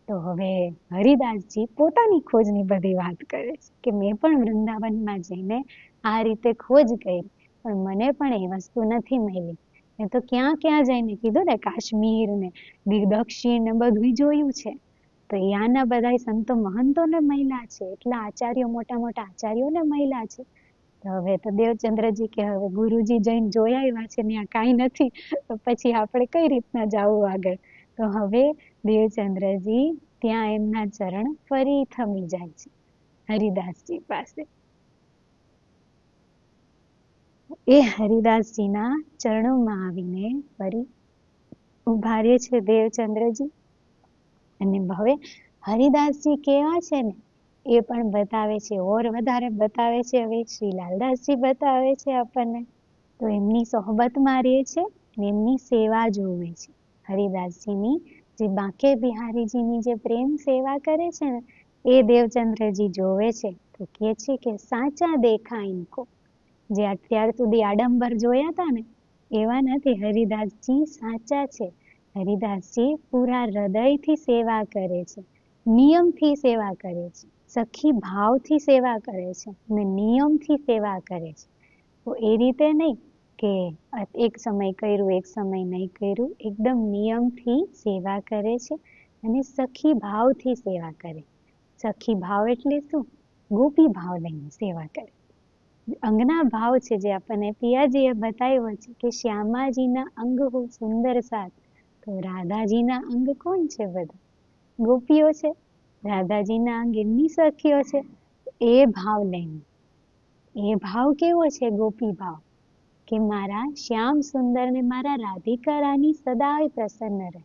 તો હવે હરિદાસજી પોતાની ખોજની બધી વાત કરે છે કે મેં પણ વૃંદાવનમાં જઈને આ રીતે ખોજ કરી પણ મને પણ એ વસ્તુ નથી મળી. મેં તો ક્યાં ક્યાં જઈને કીધું ને કાશ્મીર ને દક્ષિણ ને બધું જોયું છે. તો અહીંયાના બધા સંતો મહંતોને મળ્યા છે, એટલા આચાર્યો મોટા મોટા આચાર્યોને મળ્યા છે. તો હવે તો દેવચંદ્રજી કે હવે ગુરુજી જઈને જોઈ આવ્યા છે ત્યાં કાંઈ નથી, તો પછી આપણે કઈ રીતના જવું આગળ. તો હવે દેવચંદ્રજી ત્યાં એમના ચરણ ફરી થમી જાય છે હરિદાસજી પાસે. એ હરિદાસજીના ચરણોમાં આવીને ફરી ઉભા રહે છે દેવચંદ્રજી. અને હવે હરિદાસજી કેવા છે ને એ પણ બતાવે છે, ઓર વધારે બતાવે છે. હવે શ્રી લાલદાસજી બતાવે છે આપણને. તો એમની સોહબતમાં રહે છે ને એમની સેવા જોવે છે. હરિદાસજીની જે બાંકે બિહારીજીની જે પ્રેમ સેવા કરે છે ને એ દેવચંદ્રજી જોવે છે. તો કહે છે કે સાચા દેખા ઇનકો. જે અત્યાર સુધી આડંબર જોયા હતા ને એવા નથી, હરિદાસજી સાચા છે. હરિદાસજી પૂરા હૃદયથી સેવા કરે છે, નિયમથી સેવા કરે છે, સખી ભાવથી સેવા કરે છે અને નિયમથી સેવા કરે છે. તો એ રીતે નહીં કે એક સમય કર્યું એક સમય નહીં કર્યું, એકદમ નિયમથી સેવા કરે છે અને સખી ભાવથી સેવા કરે. સખી ભાવ એટલે શું? ગોપી ભાવ લઈને સેવા કરે. અંગના ભાવ છે જે આપણને પિયાજીએ બતાવ્યો છે કે શ્યામાજીના અંગ હો સુંદર સાથ. તો રાધાજીના અંગ કોણ છે? બધા ગોપીઓ છે. રાધાજીના અંગ એમની સખીઓ છે. એ ભાવ લઈને, એ ભાવ કેવો છે? ગોપી ભાવ. કે મારા શ્યામ સુંદર ને મારા રાધિકા રાની સદાય પ્રસન્ન રહે,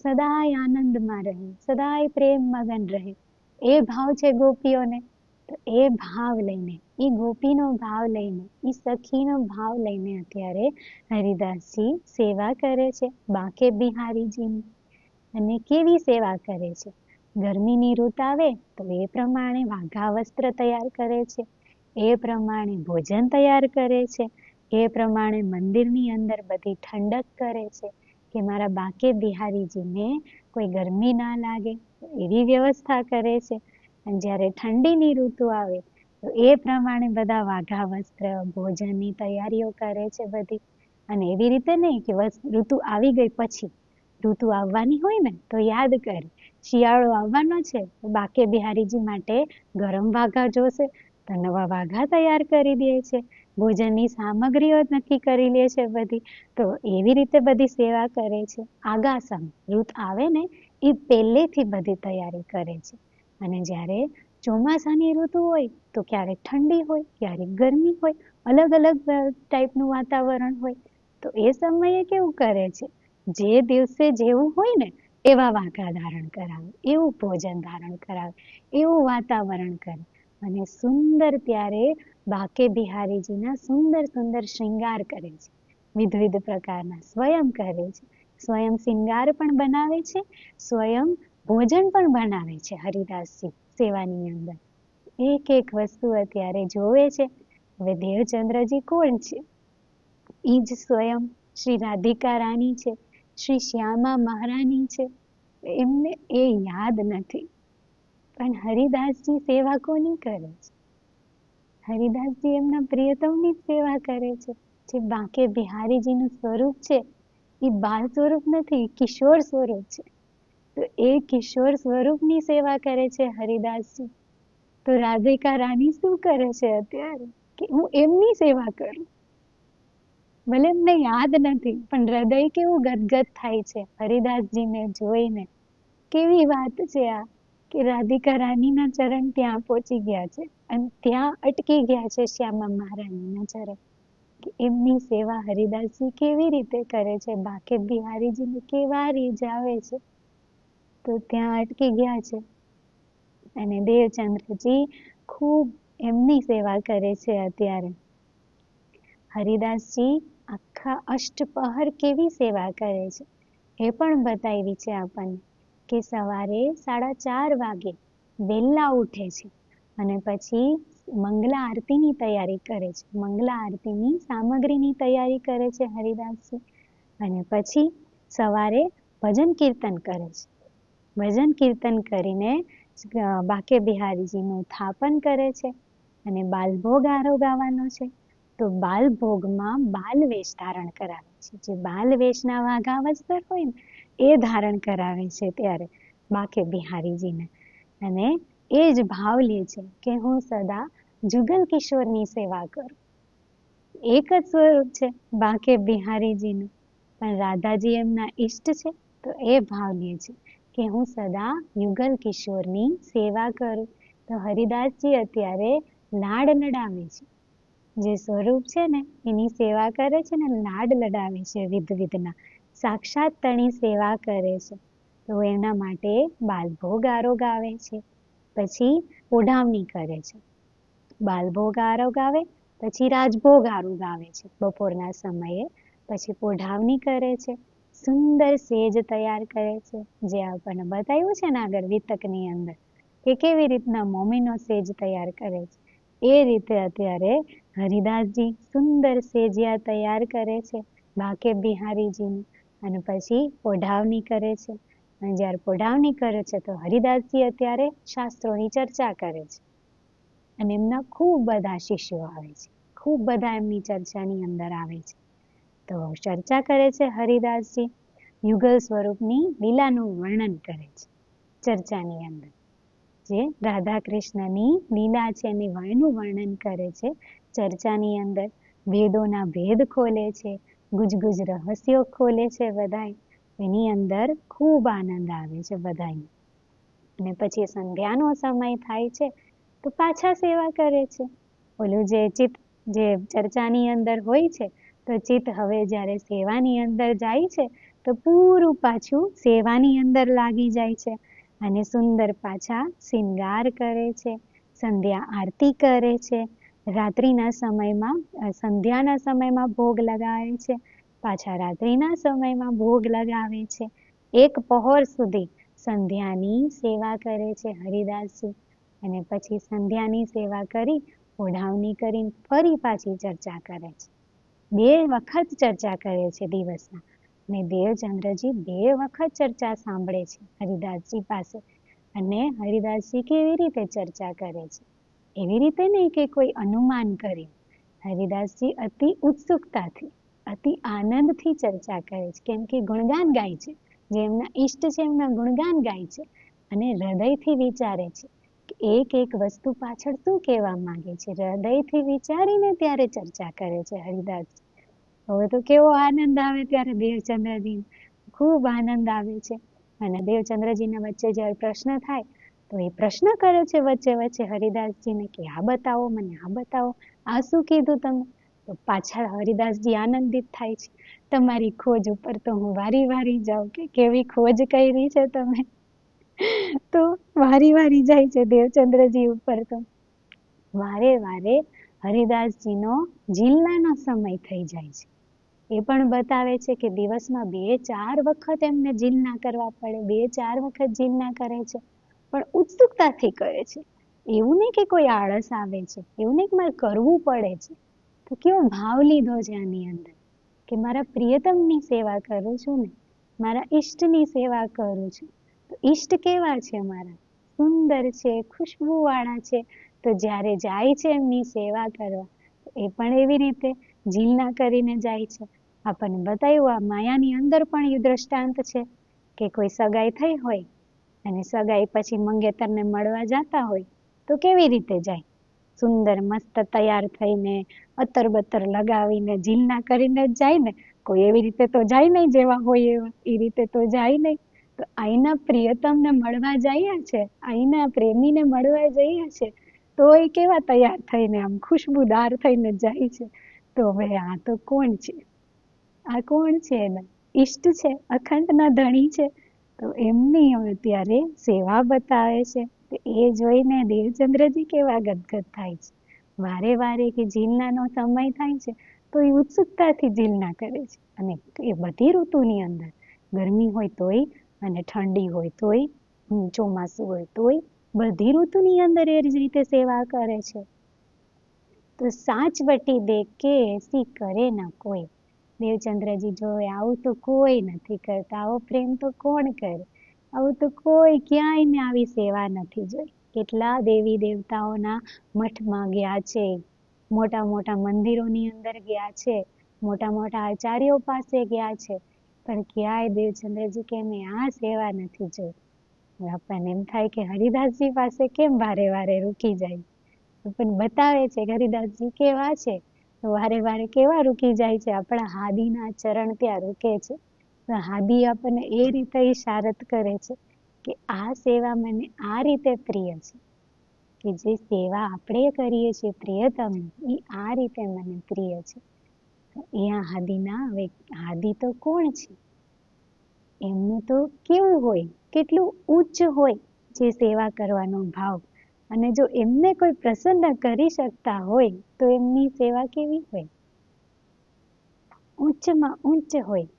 સદાય આનંદમાં રહે, સદાય પ્રેમ મગન રહે. એ ભાવ છે ગોપીઓને. તો એ ભાવ લઈને, એ ગોપીનો ભાવ લઈને, એ સખીનો ભાવ લઈને અત્યારે હરિદાસજી સેવા કરે છે બાંકે બિહારીજીની. અને કેવી સેવા કરે છે? ગરમીની ઋતુ આવે તો એ પ્રમાણે વાઘા વસ્ત્ર તૈયાર કરે છે, એ પ્રમાણે ભોજન તૈયાર કરે છે, એ પ્રમાણે મંદિરની અંદર બધી ઠંડક કરે છે કે મારા બાંકે બિહારીજીને કોઈ ગરમી ના લાગે એવી વ્યવસ્થા કરે છે. અને જ્યારે ઠંડીની ઋતુ આવે તો એ પ્રમાણે બધા વાઘા વસ્ત્ર ભોજનની તૈયારીઓ કરે છે બધી. અને એવી રીતે નહીં કે ઋતુ આવી ગઈ પછી, ઋતુ આવવાની હોય ને તો યાદ કરે શિયાળો આવવાનો છે તો બાંકે બિહારીજી માટે ગરમ વાઘા જોશે તો નવા વાઘા તૈયાર કરી દે છે, ભોજનની સામગ્રીઓ નક્કી કરી લે છે બધી. તો એવી રીતે બધી સેવા કરે છે. આગાસમ ઋતુ આવે ને એ પહેલેથી બધી તૈયારી કરે છે. અને જ્યારે ચોમાસાની ઋતુ હોય તો ક્યારેક ઠંડી હોય, ક્યારેક ગરમી હોય, અલગ અલગ ટાઈપનું વાતાવરણ હોય. તો એ સમયે કેવું કરે છે? જે દિવસે જેવું હોય ને એવા વાઘા ધારણ કરાવે, એવું ભોજન ધારણ કરાવે, એવું વાતાવરણ કરે. અને સુંદર ત્યારે બાંકે બિહારીજીના સુંદર સુંદર શ્રૃંગાર કરે છે. વિવિધ પ્રકારના સ્વયં કરે છે, સ્વયં શૃંગાર પણ બનાવે છે, સ્વયં ભોજન પણ બનાવે છે હરિદાસજી. સેવાની અંદર. એક એક વસ્તુ અત્યારે જોવે છે. હવે દેવચંદ્રજી કોણ છે? એ જ સ્વયં શ્રી રાધિકા રાણી છે, શ્રી શ્યામા મહારાણી છે. એમને એ યાદ નથી, પણ હરિદાસજી સેવા કોની કરે છે? હરિદાસજી એમના પ્રિયતમની જ સેવા કરે છે. જે બાંકે બિહારીજીનું સ્વરૂપ છે એ બાળ સ્વરૂપ નથી, કિશોર સ્વરૂપ છે. તો એ કિશોર સ્વરૂપની સેવા કરે છે હરિદાસજી. તો રાધિકા રાણી શું કરે છે અત્યારે? કે હું એમની સેવા કરું. ભલે એમને યાદ નથી, પણ હૃદય કેવું ગદગદ થાય છે હરિદાસજીને જોઈને. કેવી વાત છે આ, કે રાધિકા રાણીના ચરણ ત્યાં પહોંચી ગયા છે અને ત્યાં અટકી ગયા છે શ્યામા મહારાણીના ચરણ. કે એમની સેવા હરિદાસજી કેવી રીતે કરે છે, બાંકે બિહારીજીને કેવા રીઝાવે છે, તો ત્યાં અટકી ગયા છે. અને દેવચંદ્રજી ખૂબ એમની સેવા કરે છે અત્યારે. હરિદાસજી આખા અષ્ટપહર કેવી સેવા કરે છે એ પણ બતાવી છે આપણને. કે સવારે 4:30 વાગે વહેલા ઉઠે છે અને પછી મંગલા આરતીની તૈયારી કરે છે. મંગલા આરતીની સામગ્રીની તૈયારી કરે છે હરિદાસજી. અને પછી સવારે ભજન કીર્તન કરે છે. ભજન કીર્તન કરીને બાંકે બિહારીજીનું થાપન કરે છે અને બાલભોગ આરોગાવાનો છે. તો બાલભોગમાં બાલવેશ ધારણ કરાવે છે. જે બાલવેશના વાઘા વસ્ત્ર હોય ને એ ધારણ કરાવે છે ત્યારે બાંકે બિહારીજીને. અને એ જ ભાવ લે છે કે હું સદા જુગલ કિશોરની સેવા કરું. એક જ સ્વરૂપ છે બાંકે બિહારીજીનું, પણ રાધાજી એમના ઈષ્ટ છે. તો એ ભાવ લે છે કે હું સદા યુગલ કિશોરની સેવા કરું. તો હરિદાસજી અત્યારે લાડ લડાવે છે. જે સ્વરૂપ છે ને એની સેવા કરે છે ને, લાડ લડાવે છે વિધના. સાક્ષાત તણી સેવા કરે છે. તો એના માટે બાલભોગ આરોગાવે છે. પછી ઓઢાવણી કરે છે. બાલભોગ આરોગાવે, પછી રાજભોગ આરોગાવે છે બપોરના સમયે. પછી ઓઢાવણી કરે છે. સુંદર સેજ તૈયાર કરે છે, જે આપણને બતાવ્યું છે ને આગળ વિતકની અંદર, કે કેવી રીતના મોમીનો સેજ તૈયાર કરે છે. એ રીતે અત્યારે હરિદાસજી સુંદર સેજિયા તૈયાર કરે છે બાંકે બિહારીજીની. અને પછી ઓઢાવણી કરે છે. અને જ્યારે ઓઢાવણી કરે છે તો હરિદાસજી અત્યારે શાસ્ત્રોની ચર્ચા કરે છે. અને એમના ખૂબ બધા શિષ્યો આવે છે, ખૂબ બધા એમની ચર્ચાની અંદર આવે છે. તો ચર્ચા કરે છે હરિદાસજી, યુગલ સ્વરૂપની લીલાનું વર્ણન કરે છે ચર્ચાની અંદર. જે રાધા કૃષ્ણની લીલા છે એની એનું વર્ણન કરે છે ચર્ચાની અંદર. વેદોના ભેદ ખોલે છે, ગુજગુજ રહસ્યો ખોલે છે બધાય. એની અંદર ખૂબ આનંદ આવે છે બધાને. અને પછી સંધ્યાનો સમય થાય છે તો પાછા સેવા કરે છે. ઓલું જે ચિત્ત જે ચર્ચાની અંદર હોય છે, તો ચિત્ત હવે જ્યારે સેવાની અંદર જાય છે તો પૂરું પાછું સેવાની અંદર લાગી જાય છે. અને સુંદર પાછા શૃંગાર કરે છે, સંધ્યા આરતી કરે છે. રાત્રિના સમયમાં સંધ્યાના સમયમાં ભોગ લગાવે છે, પાછા રાત્રિના સમયમાં ભોગ લગાવે છે. એક પહોર સુધી સંધ્યાની સેવા કરે છે હરિદાસજી. અને પછી સંધ્યાની સેવા કરી, ઓઢાવણી કરીને ફરી પાછી ચર્ચા કરે છે. 2 વખત ચર્ચા કરે છે દિવસમાં. અને દેવચંદ્રજી 2 વખત ચર્ચા સાંભળે છે હરિદાસજી પાસે. અને હરિદાસજી કેવી રીતે ચર્ચા કરે છે? એવી રીતે નહીં કે કોઈ અનુમાન કરી. હરિદાસજી અતિ ઉત્સુકતાથી, અતિ આનંદથી ચર્ચા કરે છે. કેમ કે ગુણગાન ગાય છે, જે એમના ઈષ્ટ છે એમના ગુણગાન ગાય છે. અને હૃદયથી વિચારે છે કે એક એક વસ્તુ પાછળ શું કહેવા માંગે છે. હૃદયથી વિચારીને ત્યારે ચર્ચા કરે છે હરિદાસજી. હવે તો કેવો આનંદ આવે ત્યારે દેવચંદ્રજી, ખૂબ આનંદ આવે છે. અને દેવચંદ્રજીના વચ્ચે જ્યારે પ્રશ્ન થાય તો એ પ્રશ્ન કરે છે વચ્ચે વચ્ચે હરિદાસજીને કે આ બતાવો મને, આ બતાવો, આ શું કીધું તમે? તો પાછળ હરિદાસજી આનંદિત થાય છે. તમારી ખોજ ઉપર તો હું વારી વારી જાઉં કે કેવી ખોજ કરી છે તમે. તો વારી વારી જાય છે દેવચંદ્રજી ઉપર. તો વારે વારે હરિદાસજીનો જિલ્લાનો સમય થઈ જાય છે. એ પણ બતાવે છે કે દિવસમાં 2-4 વખત એમને જિલ્લા કરવા પડે, 2-4 વખત જિલ્લા કરે છે. પણ ઉત્સુકતાથી કરે છે. એવું નહીં કે કોઈ આળસ આવે છે, એવું નહીં કે મારે કરવું પડે છે. તો કેવો ભાવ લીધો છે આની અંદર કે મારા પ્રિયતમની સેવા કરું છું ને, મારા ઈષ્ટની સેવા કરું છું. તો ઈષ્ટ કેવા છે મારા? સુંદર છે, ખુશ્બુવાળા છે. તો જ્યારે જાય છે એમની સેવા કરવા, એ પણ એવી રીતે ઝીલના કરીને જાય છે. આપણને બતાવ્યું આ માયાની અંદર પણ એ દ્રષ્ટાંત છે કે કોઈ સગાઈ થઈ હોય અને સગાઈ પછી મંગેતરને મળવા જતા હોય તો કેવી રીતે જાય? સુંદર મસ્ત તૈયાર થઈને અત્તર બત્તર લગાવીને ઝીલના કરીને જ જાય ને. કોઈ એવી રીતે તો જાય નહીં જેવા હોય એવા, એ રીતે તો જાય નહીં. તો અહીંના પ્રિયતમને મળવા જઈએ છે, અહીંના પ્રેમીને મળવા જઈએ છે, તો એ કેવા તૈયાર થઈને આમ ખુશ્બુદાર થઈને જાય છે. તો હવે આ તો કોણ છે? આ કોણ છે? એના ઈષ્ટ છે, અખંડના ધણી છે. તો એમની અત્યારે સેવા બતાવે છે. એ જોઈને દેવચંદ્રજી કેવા ગદગદ થાય છે. વારે વારે કે ઝીલનાનો સમય થાય છે તો એ ઉત્સુકતાથી ઝીલના કરે છે. અને એ બધી ઋતુની અંદર ગરમી હોય તોય અને ઠંડી હોય તોય, ચોમાસું હોય તોય, બધી ઋતુની અંદર એ જ રીતે સેવા કરે છે. તો સાચવટી દેખે એસી કરે ના કોઈ. દેવચંદ્રજી જોવે આવું તો કોઈ નથી કરતા, આવો પ્રેમ તો કોણ કરે? આવું તો કોઈ ક્યાંય ને આવી સેવા નથી જોઈ. કેટલા દેવી દેવતાઓના મઠમાં ગયા છે, મોટા મોટા મંદિરોની અંદર ગયા છે, મોટા મોટા આચાર્યો પાસે ગયા છે, પણ ક્યાંય દેવચંદ્રજી કે મેં આ સેવા નથી જોઈ. આપણને એમ થાય કે હરિદાસજી પાસે કેમ વારે વારે રૂકી જાય? પણ બતાવે છે કે હરિદાસજી કેવા છે, વારે વારે કેવા રૂકી જાય છે? આપણા હાદીના ચરણ ત્યાં રૂકે છે. હાદી આપણને એ રીતે ઈશારત કરે છે કે આ સેવા મને આ રીતે પ્રિય છે, કે જે સેવા આપણે કરીએ છીએ પ્રિયતમની, એ આ રીતે મને પ્રિય છે. અહીંયા હાદીના, હવે હાદી તો કોણ છે? એમનું તો કેવું હોય, કેટલું ઉચ્ચ હોય જે સેવા કરવાનો ભાવ. અને જો એમને કોઈ પ્રસન્ન કરી શકતા હોય તો એમની સેવા કેવી હોય? ઉચ્ચમાં ઉચ્ચ હોય.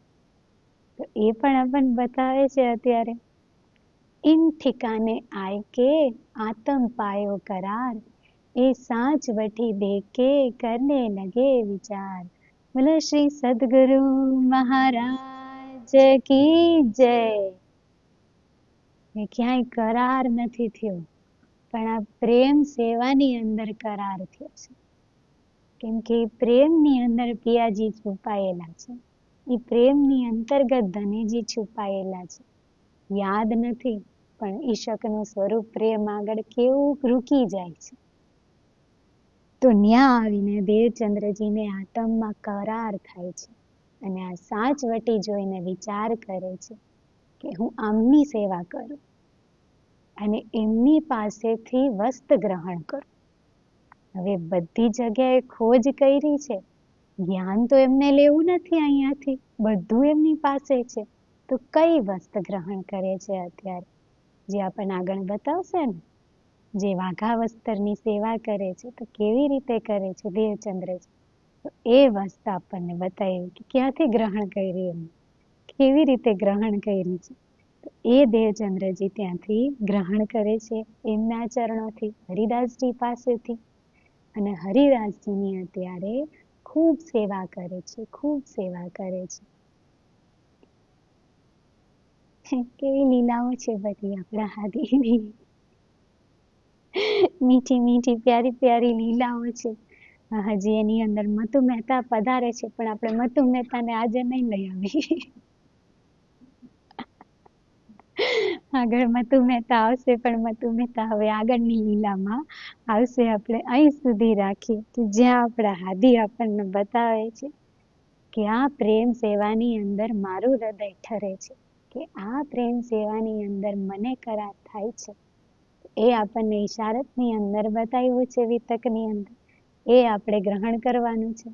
તો એ પણ આપણને બતાવે છે અત્યારે. इन ठिकाने आए के आत्म पायो करार, એ સાચ વટી દેકે કરને લગે વિચાર. બોલો શ્રી સદગુરુ મહારાજ કી જય. ક્યાંય કરાર નથી થયો, પણ આ પ્રેમ સેવાની અંદર કરાર થયો છે. કેમ કે પ્રેમની અંદર પિયાજી છુપાયેલા છે, એ પ્રેમની અંતર્ગત ધનેજી છુપાયેલા છે. યાદ નથી, પણ ઈશકનું સ્વરૂપ પ્રેમ આગળ કેવું રૂકી જાય છે. તો ન્યા આવીને દેવચંદ્રજીને આત્મમાં કરાર થાય છે અને આ સાચવટી જોઈને વિચાર કરે છે કે હું આમની સેવા કરું અને એમની પાસેથી વસ્ત્ર ગ્રહણ કરું. હવે બધી જગ્યાએ ખોજ કરી છે, જ્ઞાન તો એમને લેવું નથી અહીંયાથી, બધું એમની પાસે છે. તો કઈ વસ્ત્ર ગ્રહણ કરે છે અત્યારે? જે આપણને આગળ બતાવશે ને, જે વાઘા વસ્ત્રની સેવા કરે છે તો કેવી રીતે કરે છે દેવચંદ્રજી, તો એ વસ્તુ આપણને બતાવી કે ક્યાંથી ગ્રહણ કરી, એમ કેવી રીતે ગ્રહણ કરી છે. તો એ દેવચંદ્રજી ત્યાંથી ગ્રહણ કરે છે એમના ચરણોથી, હરિદાસજી પાસેથી. અને હરિદાસજીની અત્યારે ખૂબ સેવા કરે છે, ખૂબ સેવા કરે છે. કેવી લીલાઓ છે બધી આપણા હાદીની. મીઠી મીઠી પ્યારી પ્યારી લીલાઓ છે. હજી એની અંદર મતુ મહેતા પધારે છે, પણ આપણે મતુ મહેતાને આજે નહીં લઈ આવી. આગળ મતુ મહેતા આવશે, પણ મતુ મહેતા હવે આગળની લીલામાં આવશે. આપણે અહીં સુધી રાખીએ કે જ્યાં આપણા હાદી આપણને બતાવે છે કે આ પ્રેમ સેવાની અંદર મારું હૃદય ઠરે છે, કે આ પ્રેમ સેવાની અંદર મને કરાર થાય છે. એ આપણને ઈશારતની અંદર બતાવ્યું છે, વિતકની અંદર. એ આપણે ગ્રહણ કરવાનું છે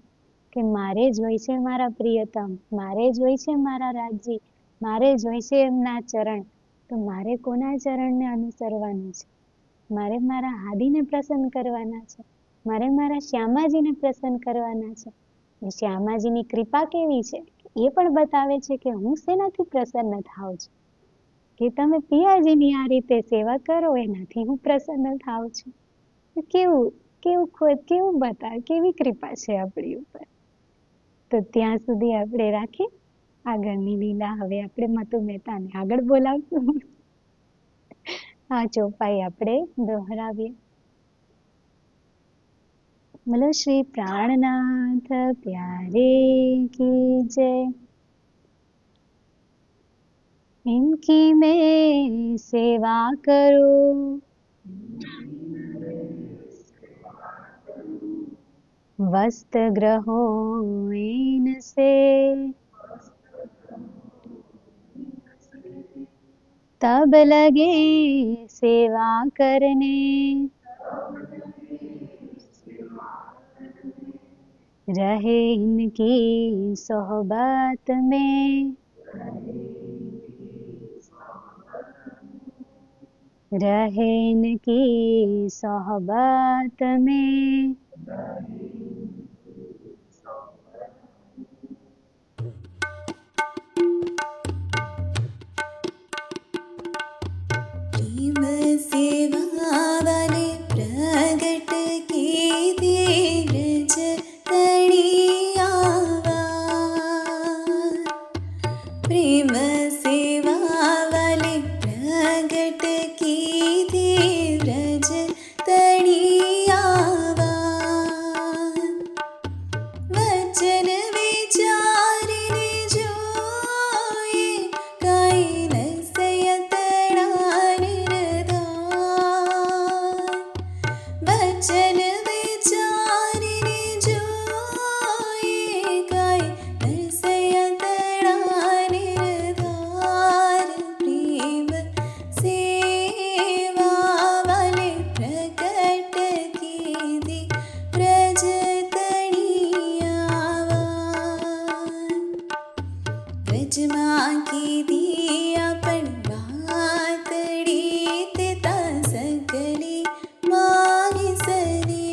કે મારે જોઈ છે મારા પ્રિયતમ, મારે જોઈ છે મારા રાજજી, મારે જોઈ છે એમના ચરણ. તો મારે કોના ચરણને અનુસરવાનું છે? મારે મારા હાદીને પ્રસન્ન કરવાના છે, મારે મારા શ્યામાજીને પ્રસન્ન કરવાના છે. શ્યામાજીની કૃપા કેવી છે એ પણ બતાવે છે કે હું શેનાથી પ્રસન્ન થાઉં છું. કે તમે પિયાજીની આ રીતે સેવા કરો, એનાથી હું પ્રસન્ન થાઉં છું. કેવું કેવું કેવું બતાવે, કેવી કૃપા છે આપણી ઉપર. તો ત્યાં સુધી આપણે રાખી આગળની લીલા. હવે આપણે મતુ મહેતાને આગળ બોલાવશું. આ ચોપાઈ આપણે દોહરાવીએ. બોલો શ્રી પ્રાણનાથ પ્યારે કી જય. इनकी मैं सेवा करूं, वस्त्र ग्रहो इनसे, तब लगे सेवा करने, रहे इनकी सोहबत में, रहे इनकी सोहबत में. प्रेम सेवा वाले प्रगट की धीरज तणियावा, प्रेम सेवा वाले प्रगट की धीरज तणियावा, वचन विचारिने जोए काई नसय तड़ा निर्धार, वचन विचारिने जोए काई नसय तड़ा निर्धार, प्रेम सेवा वाले प्रकट कीधी ब्रज तणियावा, ब्रजમાં કીધી આપણ વાતડી તે તા સગલી માહિસરી,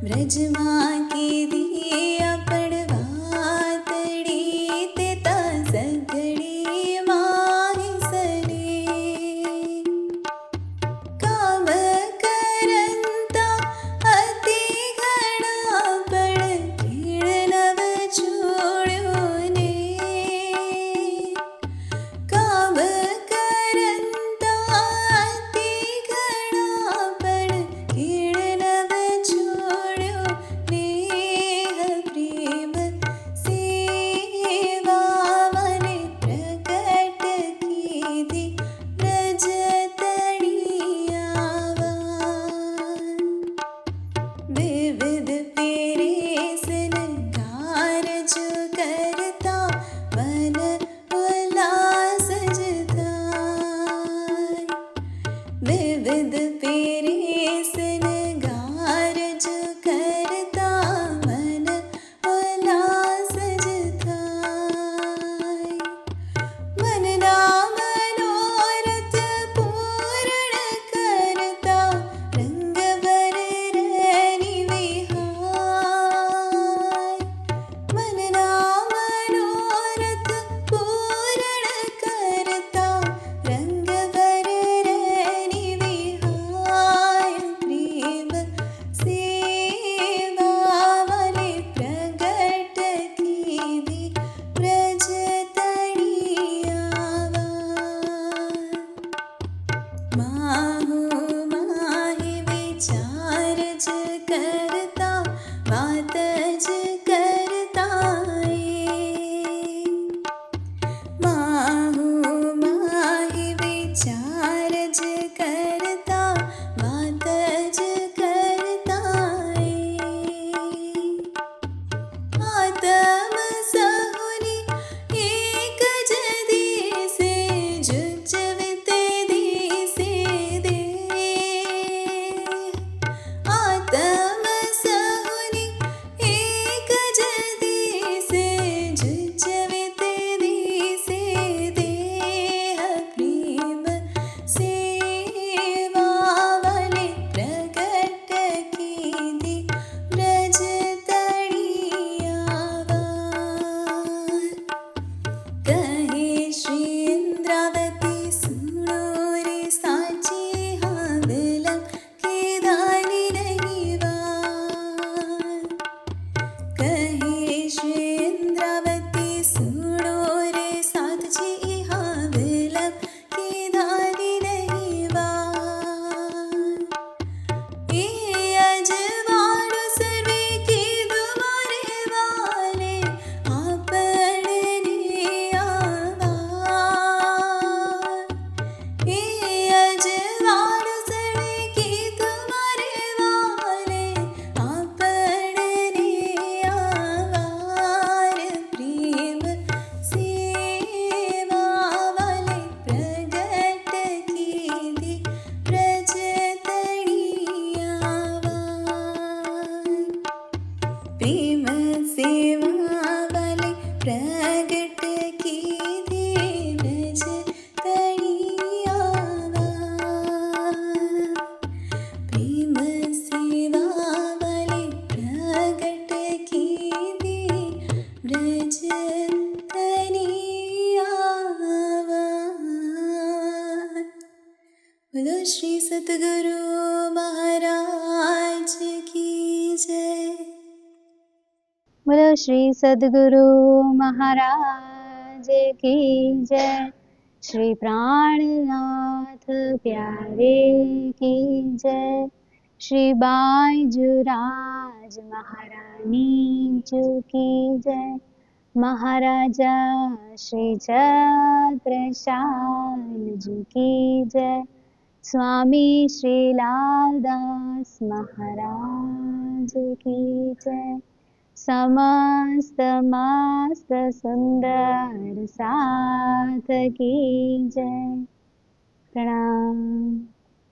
ब्रजમાં કીધી આપણ વાતડી તે તા સગલી માહિસરી, કામ કરંતા અતિ ઘણા પણ ખીણ નવ છોડ્યો ને, કામ કરંતા અતિ ઘણા પણ ખીણ નવ છોડ્યો ને, પ્રેમ સેવા મને પ્રગટ કીધી ब्रज तणियावा, विविध पेरेसन कारज करता मन उल्लास ज थाय, विविध पेरेसन कारज करता मन उल्लास ज थाय, મનના મનોરથ પૂર્ણ કરતા રંગવર રેની વિહાય, મનના મનોરથ પૂર્ણ કરતા રંગવર રેની વિહાય, પ્રેમ સેવા વાલે પ્રગટ કીધી ब्रज तणियावा, माहु माहि विचार ज करता वात ज करता ए, माहु माहि विचार ज करता वात ज करता ए, आत्म सहुनी एक ज दिसे जुजविते दिसे दे, आत्म सहुनी एक श्री सद्गुरु महाराज की जय। श्री प्राणनाथ प्यारे की जय। श्री बाईजुराज महारानी जी की जय। महाराजा श्री छत्रसाल जी की जय। स्वामी श्री लालदास महाराज की जय। समस्त मस्त सुंदर साथ की जय। प्रणाम।